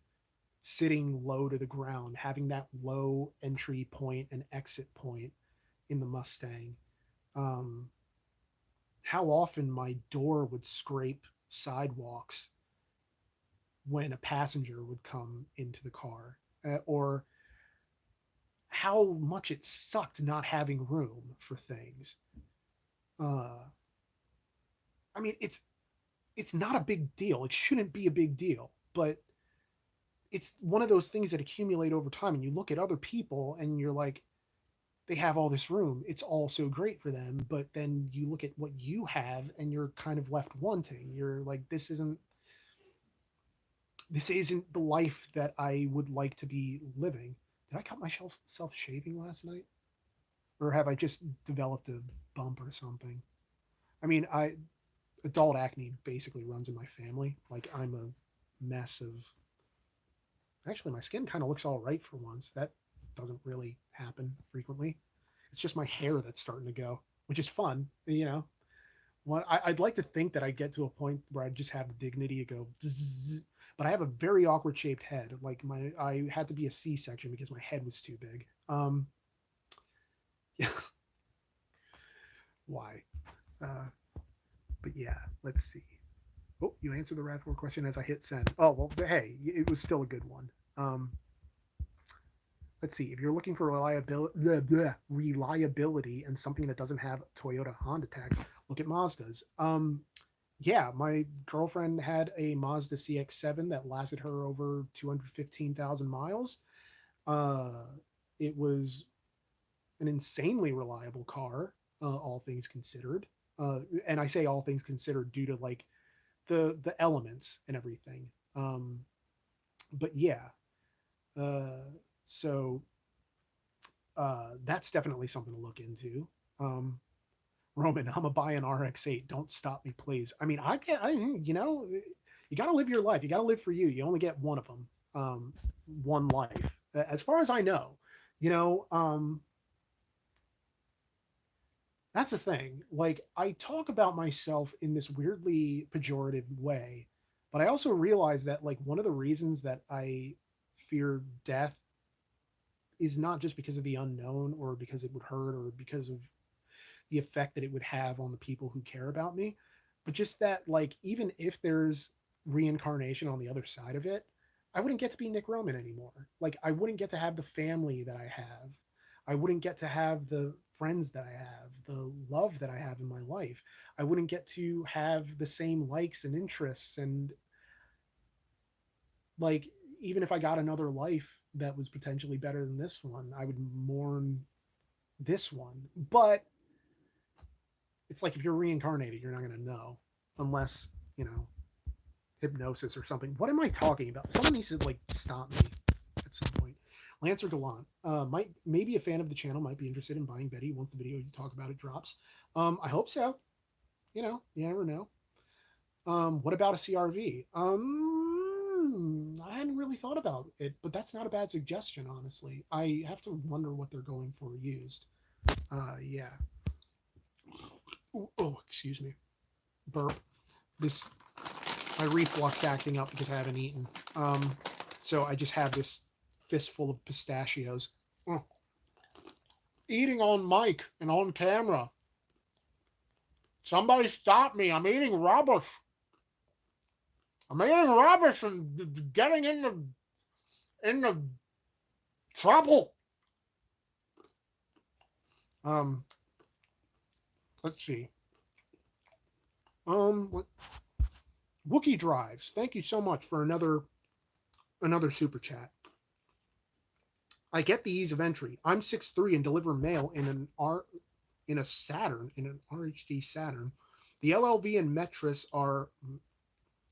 sitting low to the ground, having that low entry point and exit point in the Mustang. Um, how often my door would scrape sidewalks when a passenger would come into the car, or how much it sucked not having room for things. Uh, I mean, it's not a big deal. It shouldn't be a big deal, but it's one of those things that accumulate over time. And you look at other people, and you're like, they have all this room. It's all so great for them. But then you look at what you have, and you're kind of left wanting. You're like, this isn't the life that I would like to be living. Did I cut myself self shaving last night, or have I just developed a bump or something? I mean, I adult acne basically runs in my family. Like I'm a mess of. Actually, my skin kind of looks all right for once. That doesn't really happen frequently. It's just my hair that's starting to go, which is fun. I'd like to think that I get to a point where I just have the dignity to go, zzz, but I have a very awkward shaped head. Like I had to be a C-section because my head was too big. Yeah, why? Uh, but yeah, let's see. Oh, you answered the RAV4 question as I hit send. Oh well, hey, it was still a good one. Um, let's see. If you're looking for reliability and something that doesn't have Toyota Honda tax, look at Mazdas. Yeah, my girlfriend had a Mazda CX-7 that lasted her over 215,000 miles. Uh, it was an insanely reliable car, all things considered. And I say all things considered due to like the elements and everything. Um, but yeah, uh, so that's definitely something to look into. Um, Roman, I'm gonna buy an RX-8. Don't stop me, please. I mean, I can't. You got to live your life. You got to live for you. You only get one of them, one life, as far as I know. You know, that's the thing. Like, I talk about myself in this weirdly pejorative way, but I also realize that like one of the reasons that I fear death is not just because of the unknown or because it would hurt or because of the effect that it would have on the people who care about me, but just that like even if there's reincarnation on the other side of it, I wouldn't get to be Nick Roman anymore. Like I wouldn't get to have the family that I have. I wouldn't get to have the friends that I have, the love that I have in my life. I wouldn't get to have the same likes and interests and like even if I got another life that was potentially better than this one, I would mourn this one. But it's like if you're reincarnated, you're not going to know unless, you know, hypnosis or something. What am I talking about? Someone needs to like stop me at some point. Lancer Gallant might maybe a fan of the channel might be interested in buying Betty once the video you talk about it drops. I hope so. You know, you never know. What about a CRV? I hadn't really thought about it, but that's not a bad suggestion, honestly. I have to wonder what they're going for used. Yeah. Ooh, oh, excuse me. Burp. This my reflux acting up because I haven't eaten. So I just have this fistful of pistachios. Oh. Eating on mic and on camera. Somebody stop me! I'm eating rubbish. I'm eating rubbish and getting in the trouble. Um, let's see. What, Wookie Drives. Thank you so much for another super chat. I get the ease of entry. I'm 6'3" and deliver mail in an RHD Saturn. The LLV and Metris are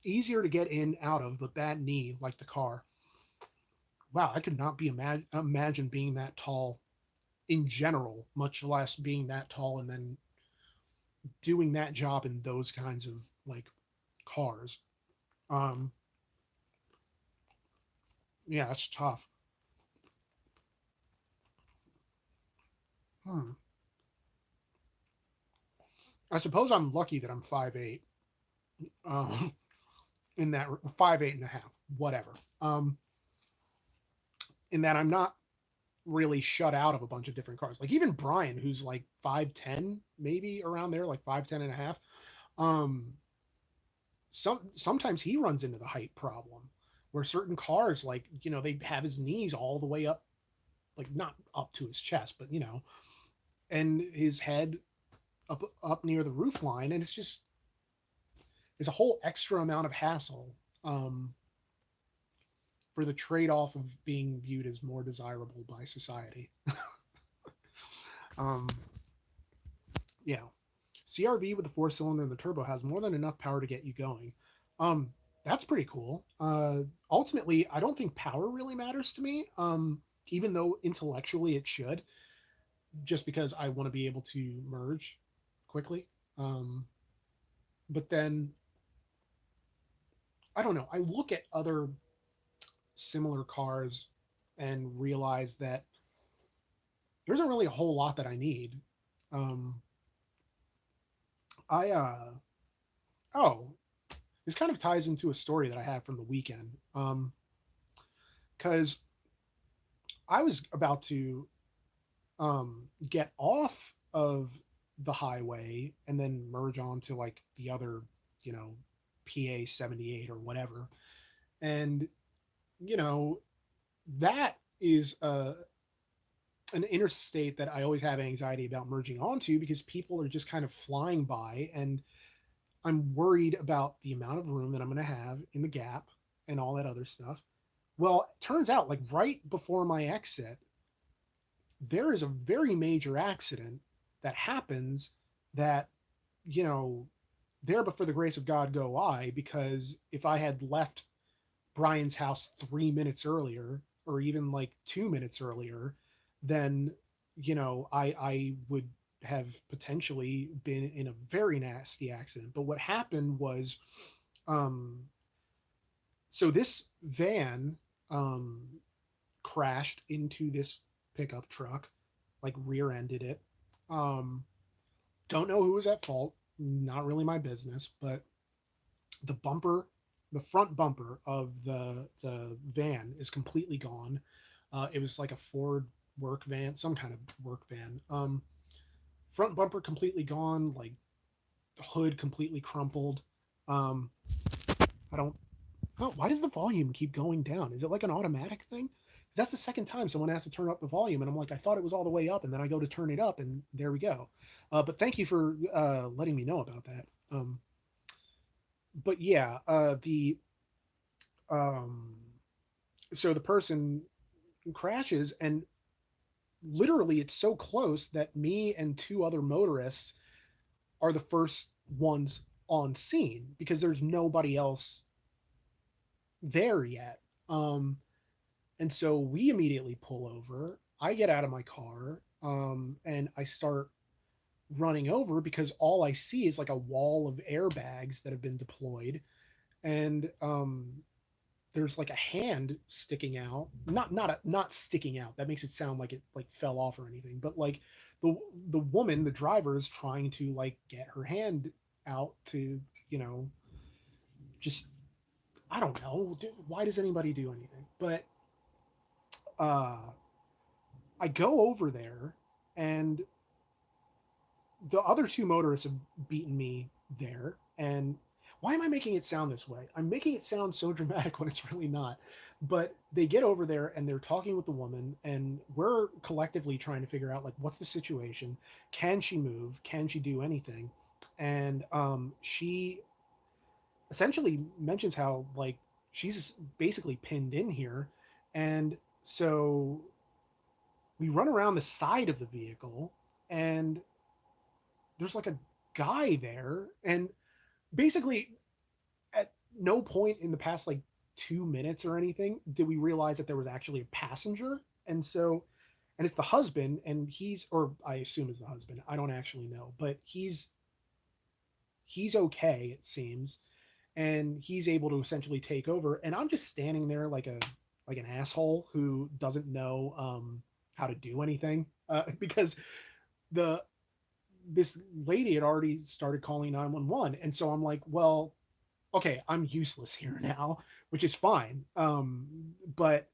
easier to get in out of, but bad knee like the car. Wow, I could not imagine being that tall in general, much less being that tall and then doing that job in those kinds of like cars. Um, yeah, it's tough. Hmm. I suppose I'm lucky that I'm 5'8". Um, in that 5'8" and a half, whatever. In that I'm not really shut out of a bunch of different cars. Like even Brian, who's like 5'10", maybe around there, like 5'10" and a half. Um, sometimes he runs into the height problem where certain cars, like, they have his knees all the way up, like not up to his chest, but and his head up near the roof line, and it's just there's a whole extra amount of hassle um, for the trade-off of being viewed as more desirable by society. um, yeah, CRV with the four cylinder and the turbo has more than enough power to get you going. Um, that's pretty cool. Ultimately, I don't think power really matters to me, even though intellectually it should, just because I want to be able to merge quickly. Um, but then I don't know. I look at other similar cars and realize that there isn't really a whole lot that I need. Um, I oh, this kind of ties into a story that I have from the weekend. Because I was about to get off of the highway and then merge onto like the other, you know, PA 78 or whatever, and you know that is an interstate that I always have anxiety about merging onto because people are just kind of flying by, and I'm worried about the amount of room that I'm going to have in the gap and all that other stuff. Well, it turns out, like right before my exit, there is a very major accident that happens that, you know, there but for the grace of God go I, because if I had left Brian's house 3 minutes earlier, or even like 2 minutes earlier, then I would have potentially been in a very nasty accident. But what happened was, um, so this van um, crashed into this pickup truck, like rear-ended it. Um, don't know who was at fault. Not really my business, but the bumper, the front bumper of the van is completely gone. It was like a Ford work van, some kind of work van. Front bumper completely gone, like the hood completely crumpled. Um, I don't. Oh, why does the volume keep going down? Is it like an automatic thing? Because that's the second time someone has to turn up the volume, and I'm like, I thought it was all the way up, and then I go to turn it up, and there we go. But thank you for letting me know about that. But yeah, the um, so the person crashes, and literally it's so close that me and two other motorists are the first ones on scene because there's nobody else there yet. And so we immediately pull over. I get out of my car, and I start running over because all I see is like a wall of airbags that have been deployed, and there's like a hand sticking out. Not sticking out. That makes it sound like it like fell off or anything. But like the the woman, the driver, is trying to like get her hand out to, you know, just I don't know. Why does anybody do anything? But uh, I go over there, and the other two motorists have beaten me there. And why am I making it sound this way? I'm making it sound so dramatic when it's really not. But they get over there and they're talking with the woman, and we're collectively trying to figure out like what's the situation? Can she move? Can she do anything? And she essentially mentions how like she's basically pinned in here, and so we run around the side of the vehicle, and there's like a guy there, and basically at no point in the past like 2 minutes or anything did we realize that there was actually a passenger. And so, and it's the husband, and he's, or I assume is the husband, I don't actually know, but he's okay, it seems, and he's able to essentially take over, and I'm just standing there like a like an asshole who doesn't know how to do anything, because the this lady had already started calling 911, and so I'm like, well, okay, I'm useless here now, which is fine. But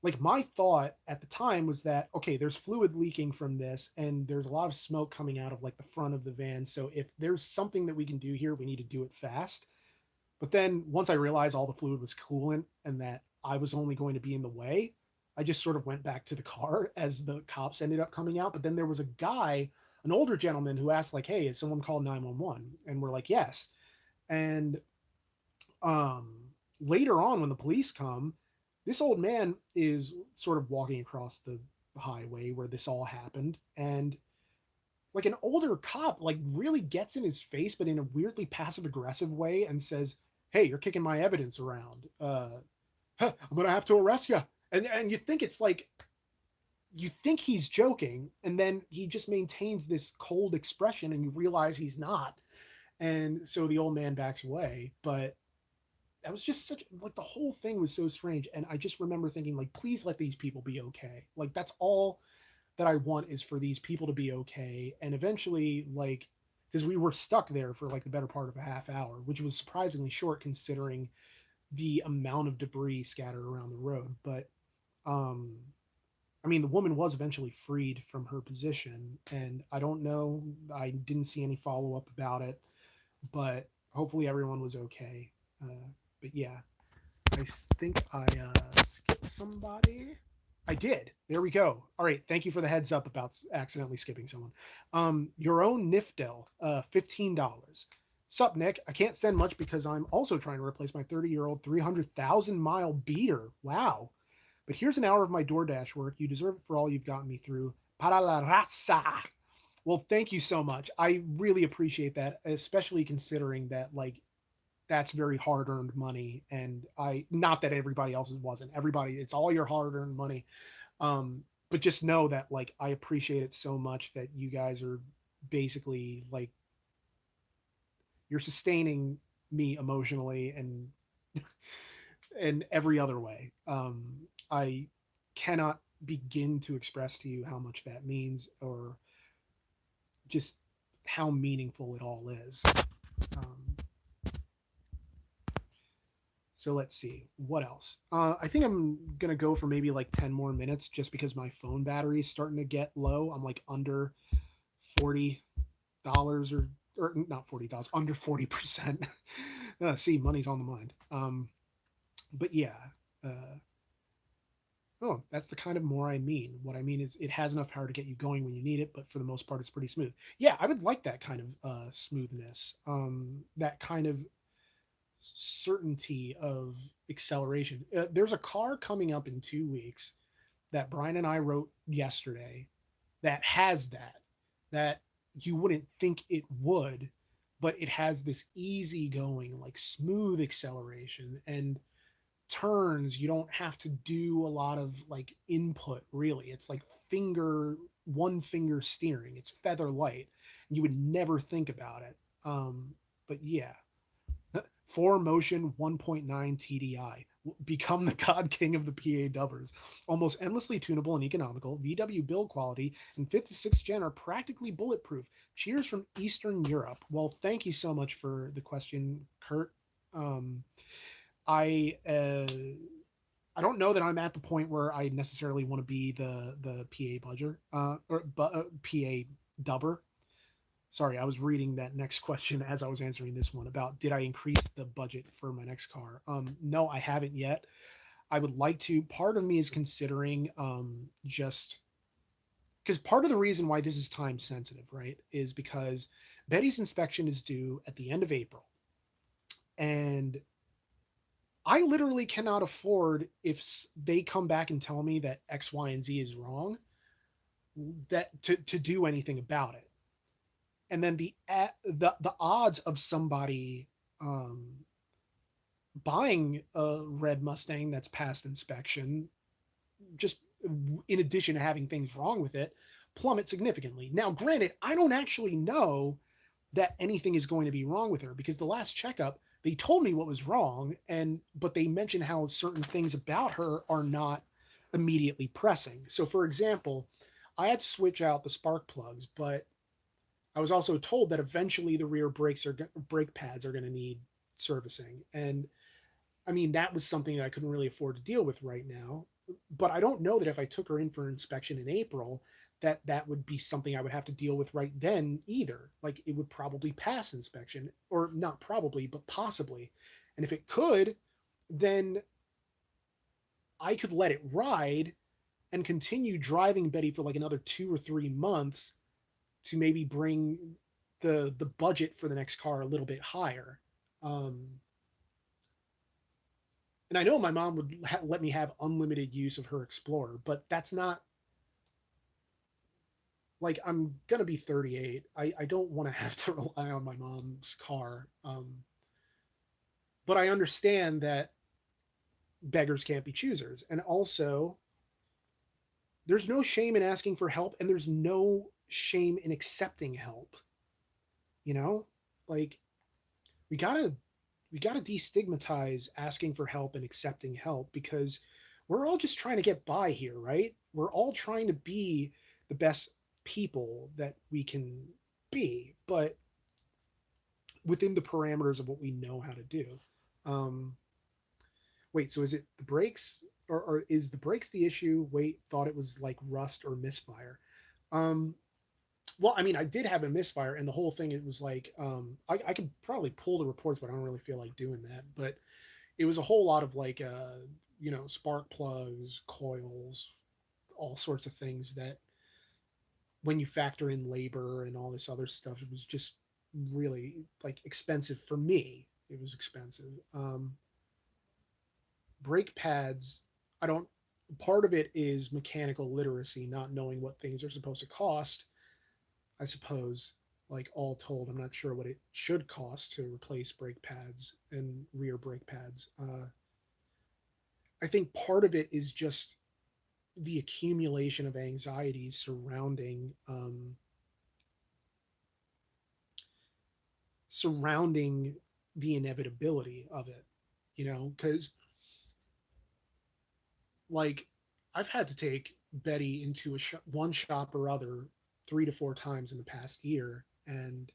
like my thought at the time was that okay, there's fluid leaking from this and there's a lot of smoke coming out of like the front of the van, so if there's something that we can do here, we need to do it fast. But then once I realized all the fluid was coolant and that I was only going to be in the way, I just sort of went back to the car as the cops ended up coming out. But then there was a guy, an older gentleman, who asked like, hey, has someone called 911? And we're like, yes. And um, later on, when the police come, this old man is sort of walking across the highway where this all happened, and like an older cop like really gets in his face, but in a weirdly passive aggressive way, and says, "Hey, you're kicking my evidence around. I'm gonna have to arrest you." And you think it's like you think he's joking, and then he just maintains this cold expression, and you realize he's not. And so the old man backs away, but that was just such like the whole thing was so strange, and I just remember thinking like please let these people be okay, like that's all that I want is for these people to be okay. And eventually like because we were stuck there for like the better part of a half hour, which was surprisingly short considering the amount of debris scattered around the road. But um I mean the woman was eventually freed from her position, and I don't know, I didn't see any follow up about it, but hopefully everyone was okay. But yeah, I think I skipped somebody. I did. There we go. All right. Thank you for the heads up about accidentally skipping someone. Your own Nifdel, $15. Sup, Nick? I can't send much because I'm also trying to replace my 30-year-old 300,000-mile beater. Wow. But here's an hour of my DoorDash work. You deserve it for all you've gotten me through. Para la raza. Well, thank you so much. I really appreciate that, especially considering that, like, that's very hard earned money. And I, not that everybody else's wasn't, everybody, it's all your hard earned money. But just know that, like, I appreciate it so much that you guys are basically like, you're sustaining me emotionally and in every other way. I cannot begin to express to you how much that means, or just how meaningful it all is. Um, so let's see what else. I think I'm gonna go for maybe like 10 more minutes, just because my phone battery is starting to get low. I'm like under $40 or not $40, under 40%. See, money's on the mind. But yeah, uh, oh, that's the kind of more I mean. What I mean is it has enough power to get you going when you need it, but for the most part, it's pretty smooth. Yeah, I would like that kind of smoothness, that kind of certainty of acceleration. There's a car coming up in 2 weeks that Brian and I wrote yesterday that has that you wouldn't think it would, but it has this easy going, like smooth acceleration and turns. You don't have to do a lot of like input really. It's like one finger steering. It's feather light. You would never think about it. But yeah, 4Motion 1.9 TDI. Become the god king of the PA dubbers. Almost endlessly tunable and economical, VW build quality and 56 gen are practically bulletproof. Cheers from Eastern Europe. Well, thank you so much for the question, Kurt. Um, I I don't know that I'm at the point where I necessarily want to be the PA budger PA dubber. Sorry, I was reading that next question as I was answering this one about did I increase the budget for my next car? No, I haven't yet. I would like to. Part of me is considering just because part of the reason why this is time sensitive, right, is because Betty's inspection is due at the end of April, and I literally cannot afford if they come back and tell me that X, Y, and Z is wrong, that to do anything about it. And then the odds of somebody um, buying a red Mustang that's passed inspection, just in addition to having things wrong with it, plummet significantly. Now, granted, I don't actually know that anything is going to be wrong with her because the last checkup they told me what was wrong, and but they mentioned how certain things about her are not immediately pressing. So for example, I had to switch out the spark plugs, but I was also told that eventually the rear brake pads are going to need servicing. And I mean that was something that I couldn't really afford to deal with right now. But I don't know that if I took her in for inspection in April, that would be something I would have to deal with right then either. Like it would probably pass inspection, or not probably, but possibly. And if it could, then I could let it ride and continue driving Betty for like another 2 or 3 months to maybe bring the budget for the next car a little bit higher. Um, and I know my mom would let me have unlimited use of her Explorer, but that's not like I'm gonna be 38. I don't want to have to rely on my mom's car. But I understand that beggars can't be choosers, and also there's no shame in asking for help, and there's no shame in accepting help. You know, like we gotta we gotta destigmatize asking for help and accepting help because we're all just trying to get by here, right? We're all trying to be the best people that we can be, but within the parameters of what we know how to do. Um, Wait, so is it the brakes, or is the brakes the issue? Wait, thought it was like rust or misfire. Um, well, I mean, I did have a misfire, and the whole thing it was like I could probably pull the reports, but I don't really feel like doing that. But it was a whole lot of like spark plugs, coils, all sorts of things that when you factor in labor and all this other stuff, it was just really like expensive for me. It was expensive. Brake pads, I don't, part of it is mechanical literacy, not knowing what things are supposed to cost, I suppose. Like all told, I'm not sure what it should cost to replace brake pads and rear brake pads. I think part of it is just the accumulation of anxieties surrounding the inevitability of it, because like I've had to take Betty into one shop or other 3 to 4 times in the past year, and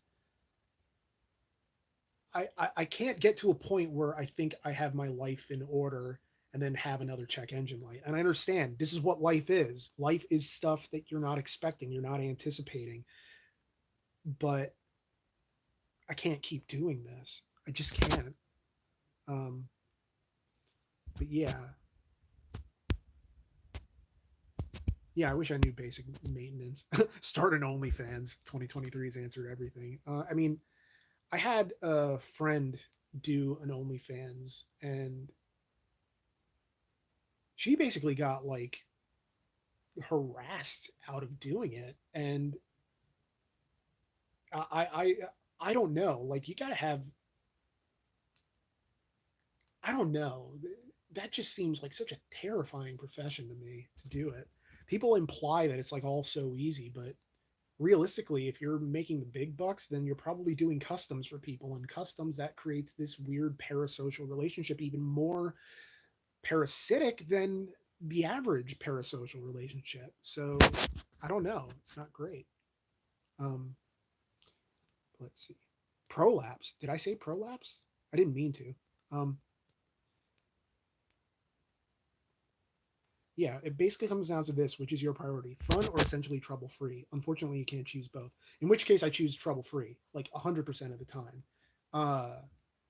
I can't get to a point where I think I have my life in order and then have another check engine light. And I understand this is what life is. Life is stuff that you're not expecting, you're not anticipating, but I can't keep doing this. I just can't. Um, but yeah, I wish I knew basic maintenance. Start an OnlyFans. 2023's answered everything. I mean, I had a friend do an OnlyFans, and she basically got like harassed out of doing it. And I, I, I don't know. Like, you got to have. I don't know. That just seems like such a terrifying profession to me to do it. People imply that it's like all so easy, but realistically, if you're making the big bucks, then you're probably doing customs for people, and customs that creates this weird parasocial relationship, even more parasitic than the average parasocial relationship. So I don't know. It's not great. Um, let's see. Prolapse. Did I say prolapse? I didn't mean to. Um, yeah, it basically comes down to this, which is your priority, fun or essentially trouble free. Unfortunately, you can't choose both. In which case, I choose trouble free, like 100% of the time. Uh,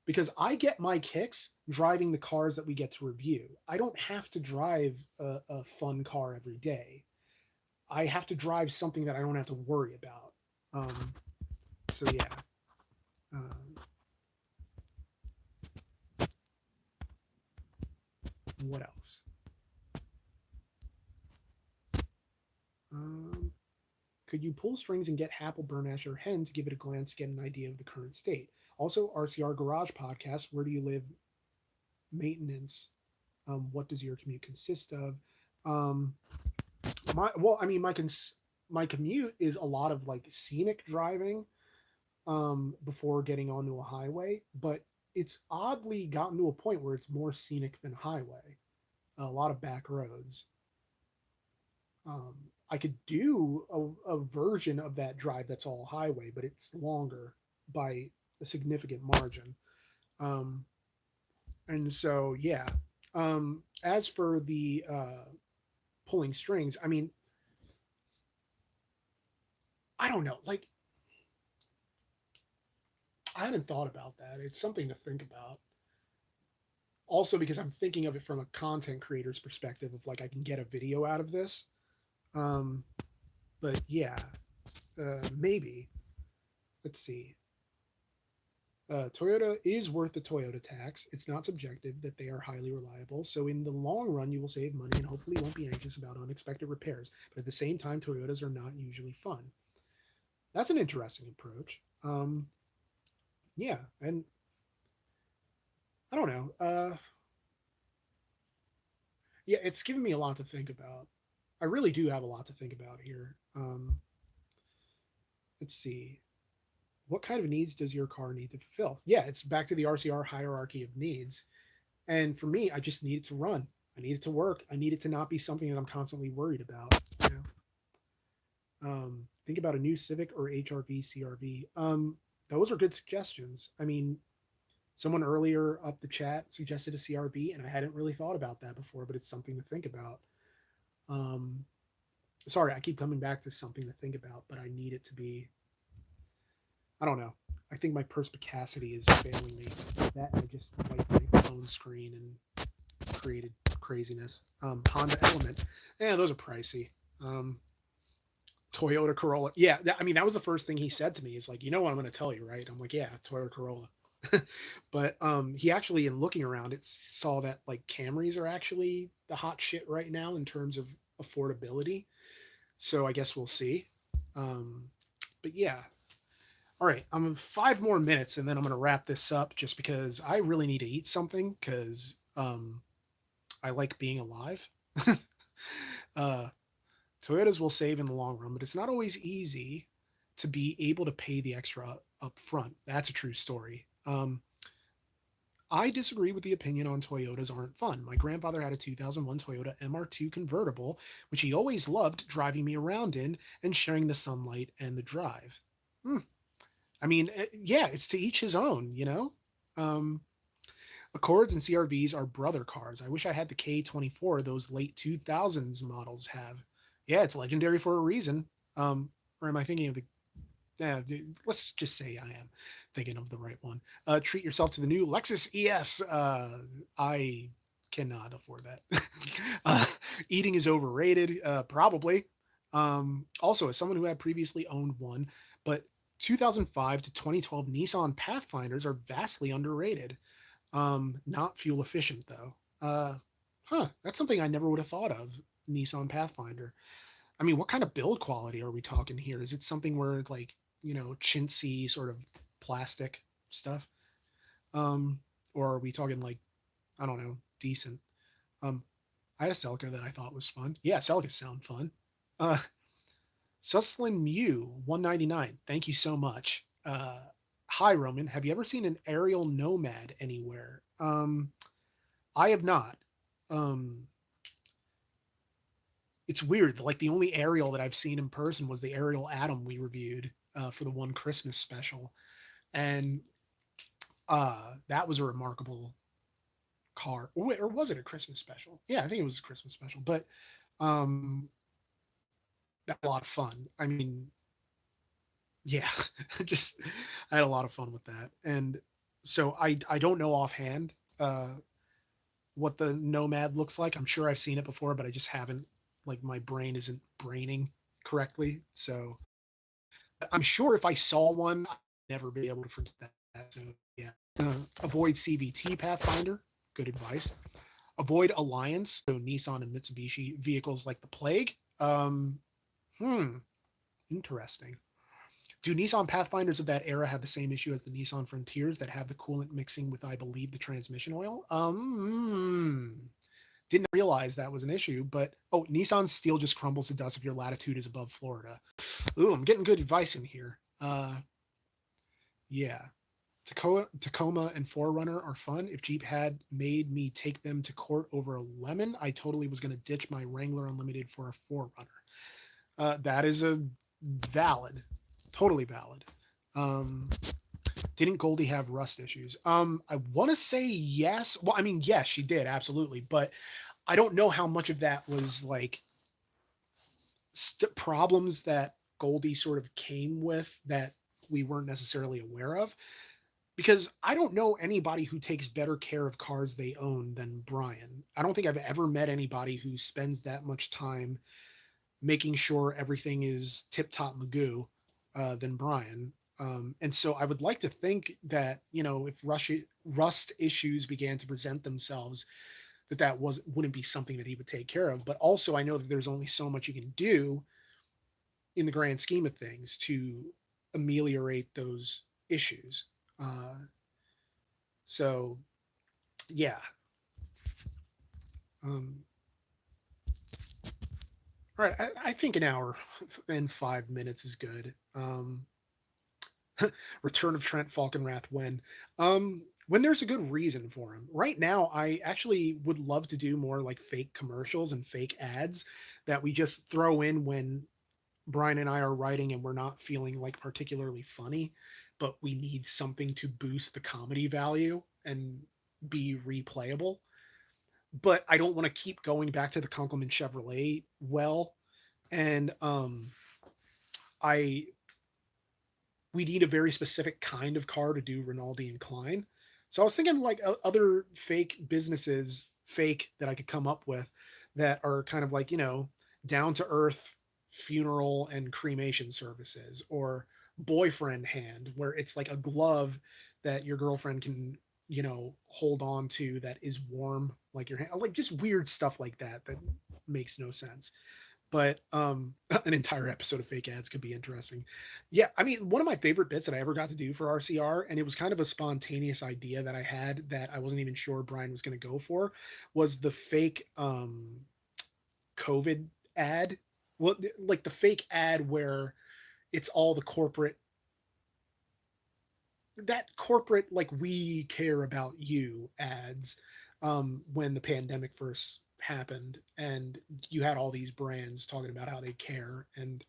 because I get my kicks driving the cars that we get to review. I don't have to drive a fun car every day. I have to drive something that I don't have to worry about. Um, so yeah. Um, what else? Um, could you pull strings and get Happle, Burnash, or Hen to give it a glance to get an idea of the current state? Also, RCR Garage Podcast. Where do you live? Maintenance. What does your commute consist of? Um, I mean, my commute is a lot of like scenic driving before getting onto a highway, but it's oddly gotten to a point where it's more scenic than highway. A lot of back roads. Um, I could do a version of that drive that's all highway, but it's longer by a significant margin. Um, and so, yeah. As for the pulling strings, I mean, I don't know. Like, I hadn't thought about that. It's something to think about. Also, because I'm thinking of it from a content creator's perspective of like I can get a video out of this. Um, but yeah, maybe. Let's see. Toyota is worth the Toyota tax. It's not subjective that they are highly reliable. So in the long run, you will save money and hopefully won't be anxious about unexpected repairs. But at the same time, Toyotas are not usually fun. That's an interesting approach. Yeah, and I don't know. Yeah, it's given me a lot to think about. I really do have a lot to think about here. Let's see. What kind of needs does your car need to fulfill? Yeah, it's back to the RCR hierarchy of needs. And for me, I just need it to run. I need it to work. I need it to not be something that I'm constantly worried about. You know, think about a new Civic or HRV, CRV. Those are good suggestions. I mean, someone earlier up the chat suggested a CRV, and I hadn't really thought about that before, but it's something to think about. Um, Sorry, I keep coming back to something to think about, but I need it to be. I don't know. I think my perspicacity is failing me. That I just wiped my phone screen and created craziness. Honda Element, yeah, those are pricey. Um, Toyota Corolla, yeah. I mean, that was the first thing he said to me. Is like, you know what I'm going to tell you, right? I'm like, yeah, Toyota Corolla. But he actually, in looking around, it saw that like Camrys are actually the hot shit right now in terms of affordability. So I guess we'll see. Um, but yeah, all right. I'm 5 more minutes, and then I'm going to wrap this up just because I really need to eat something because I like being alive. uh, Toyotas will save in the long run, but it's not always easy to be able to pay the extra up front. That's a true story. I disagree with the opinion on Toyotas aren't fun. My grandfather had a 2001 Toyota MR2 convertible, which he always loved driving me around in and sharing the sunlight and the drive. Hmm. I mean, yeah, it's to each his own, you know? Um, Accords and CRVs are brother cars. I wish I had the K24 those late 2000s models have. Yeah, it's legendary for a reason. Or am I thinking of the yeah, let's just say I am thinking of the right one. Treat yourself to the new Lexus ES. I cannot afford that. uh, Eating is overrated, probably. Also, as someone who had previously owned one, but 2005 to 2012 Nissan Pathfinders are vastly underrated. Not fuel efficient though. That's something I never would have thought of. Nissan Pathfinder. I mean, what kind of build quality are we talking here? Is it something where like, chintzy sort of plastic stuff? Or are we talking like, I don't know, decent? Um, I had a Celica that I thought was fun. Yeah, Celicas sound fun. Uh, Suslin Mew 199. Thank you so much. Hi Roman, have you ever seen an aerial nomad anywhere? I have not. Um, it's weird. Like the only aerial that I've seen in person was the aerial Atom we reviewed for the one Christmas special, and that was a remarkable car. Or was it a Christmas special? Yeah, I think it was a Christmas special. But um, that was a lot of fun. I mean, yeah, just I had a lot of fun with that, and so I don't know offhand what the Nomad looks like. I'm sure I've seen it before, but I just haven't. Like my brain isn't braining correctly, so I'm sure if I saw one, I'd never be able to forget that. So yeah, avoid CVT Pathfinder. Good advice. Avoid Alliance, so Nissan and Mitsubishi vehicles like the plague. Hmm, interesting. Do Nissan Pathfinders of that era have the same issue as the Nissan Frontiers that have the coolant mixing with, I believe, the transmission oil? Didn't realize that was an issue, but Nissan steel just crumbles to dust if your latitude is above Florida. Ooh, I'm getting good advice in here. Yeah. Tacoma and Forerunner are fun. If Jeep had made me take them to court over a lemon, I totally was going to ditch my Wrangler Unlimited for a Forerunner. That is a valid, totally valid. Um, Didn't Goldie have rust issues? I want to say yes. Well, I mean, yes, she did, absolutely. But I don't know how much of that was like problems that Goldie sort of came with that we weren't necessarily aware of. Because I don't know anybody who takes better care of cars they own than Brian. I don't think I've ever met anybody who spends that much time making sure everything is tip top magoo than Brian. And so I would like to think that, you know, if rust issues began to present themselves, that wouldn't be something that he would take care of. But also, I know that there's only so much you can do in the grand scheme of things to ameliorate those issues. Uh, so yeah. Um, all right, I think an hour and 5 minutes is good. Return of Trent Falconrath when there's a good reason for him. Right now, I actually would love to do more like fake commercials and fake ads that we just throw in when Brian and I are writing and we're not feeling like particularly funny, but we need something to boost the comedy value and be replayable. But I don't want to keep going back to the Conkelman Chevrolet well. And I we need a very specific kind of car to do Rinaldi and Klein. So I was thinking like other fake businesses, fake that I could come up with that are kind of like, you know, down to earth funeral and cremation services, or boyfriend hand, where it's like a glove that your girlfriend can, you know, hold on to that is warm like your hand, like just weird stuff like that that makes no sense. But an entire episode of fake ads could be interesting. Yeah, I mean, one of my favorite bits that I ever got to do for RCR, and it was kind of a spontaneous idea that I had that I wasn't even sure Brian was going to go for, was the fake COVID ad. Well, like the fake ad where it's all the corporate like we care about you ads when the pandemic first happened, and you had all these brands talking about how they care, and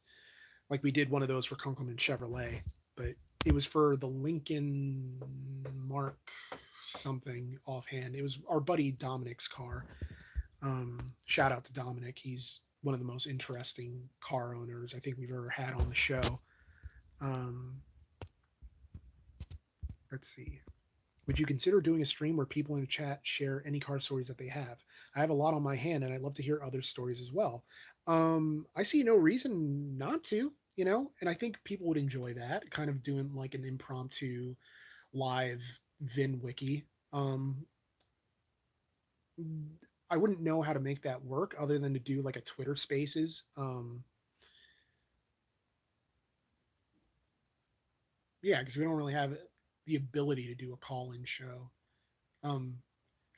like we did one of those for Kunkelman Chevrolet, but it was for the Lincoln Mark something offhand. It was our buddy Dominic's car. Shout out to Dominic. He's one of the most interesting car owners I think we've ever had on the show. Um, let's see. Would you consider doing a stream where people in the chat share any car stories that they have? I have a lot on my hand, and I'd love to hear other stories as well. I see no reason not to, you know, and I think people would enjoy that, kind of doing like an impromptu live Vin Wiki. Um, I wouldn't know how to make that work other than to do like a Twitter Spaces. Yeah, because we don't really have the ability to do a call-in show. Um,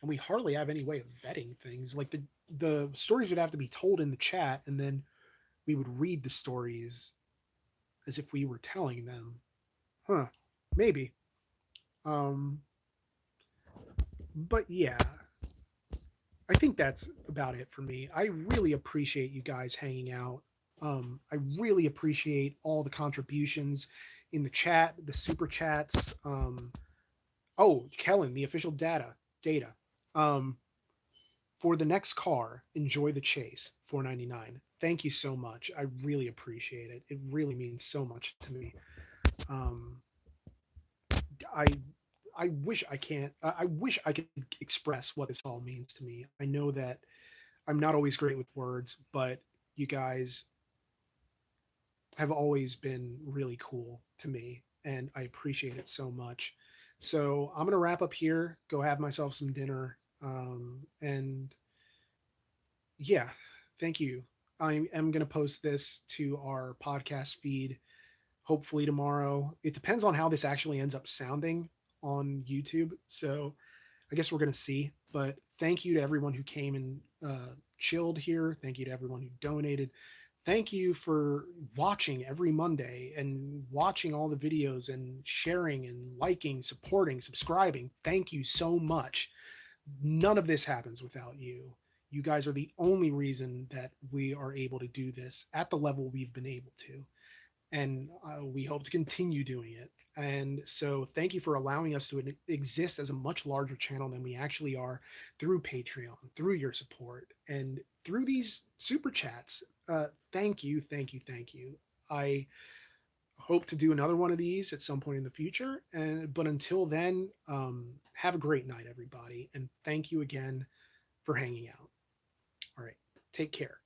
and we hardly have any way of vetting things. Like the stories would have to be told in the chat, and then we would read the stories as if we were telling them. Huh? Maybe. Um, but yeah, I think that's about it for me. I really appreciate you guys hanging out. I really appreciate all the contributions in the chat, the super chats. Oh, Kellen, the official data. Um, for the next car, enjoy the chase. 499. Thank you so much. I really appreciate it. It really means so much to me. Um, I I wish I can't. I wish I could express what this all means to me. I know that I'm not always great with words, but you guys have always been really cool to me, and I appreciate it so much. So I'm gonna wrap up here. Go have myself some dinner. And yeah, thank you. I am going to post this to our podcast feed hopefully tomorrow. It depends on how this actually ends up sounding on YouTube. So I guess we're going to see. But thank you to everyone who came and chilled here. Thank you to everyone who donated. Thank you for watching every Monday and watching all the videos and sharing and liking, supporting, subscribing. Thank you so much. None of this happens without you. You guys are the only reason that we are able to do this at the level we've been able to. And we hope to continue doing it. And so thank you for allowing us to exist as a much larger channel than we actually are through Patreon, through your support, and through these super chats. Thank you, thank you, thank you. I hope to do another one of these at some point in the future. And but until then, have a great night, everybody, and thank you again for hanging out. All right, take care.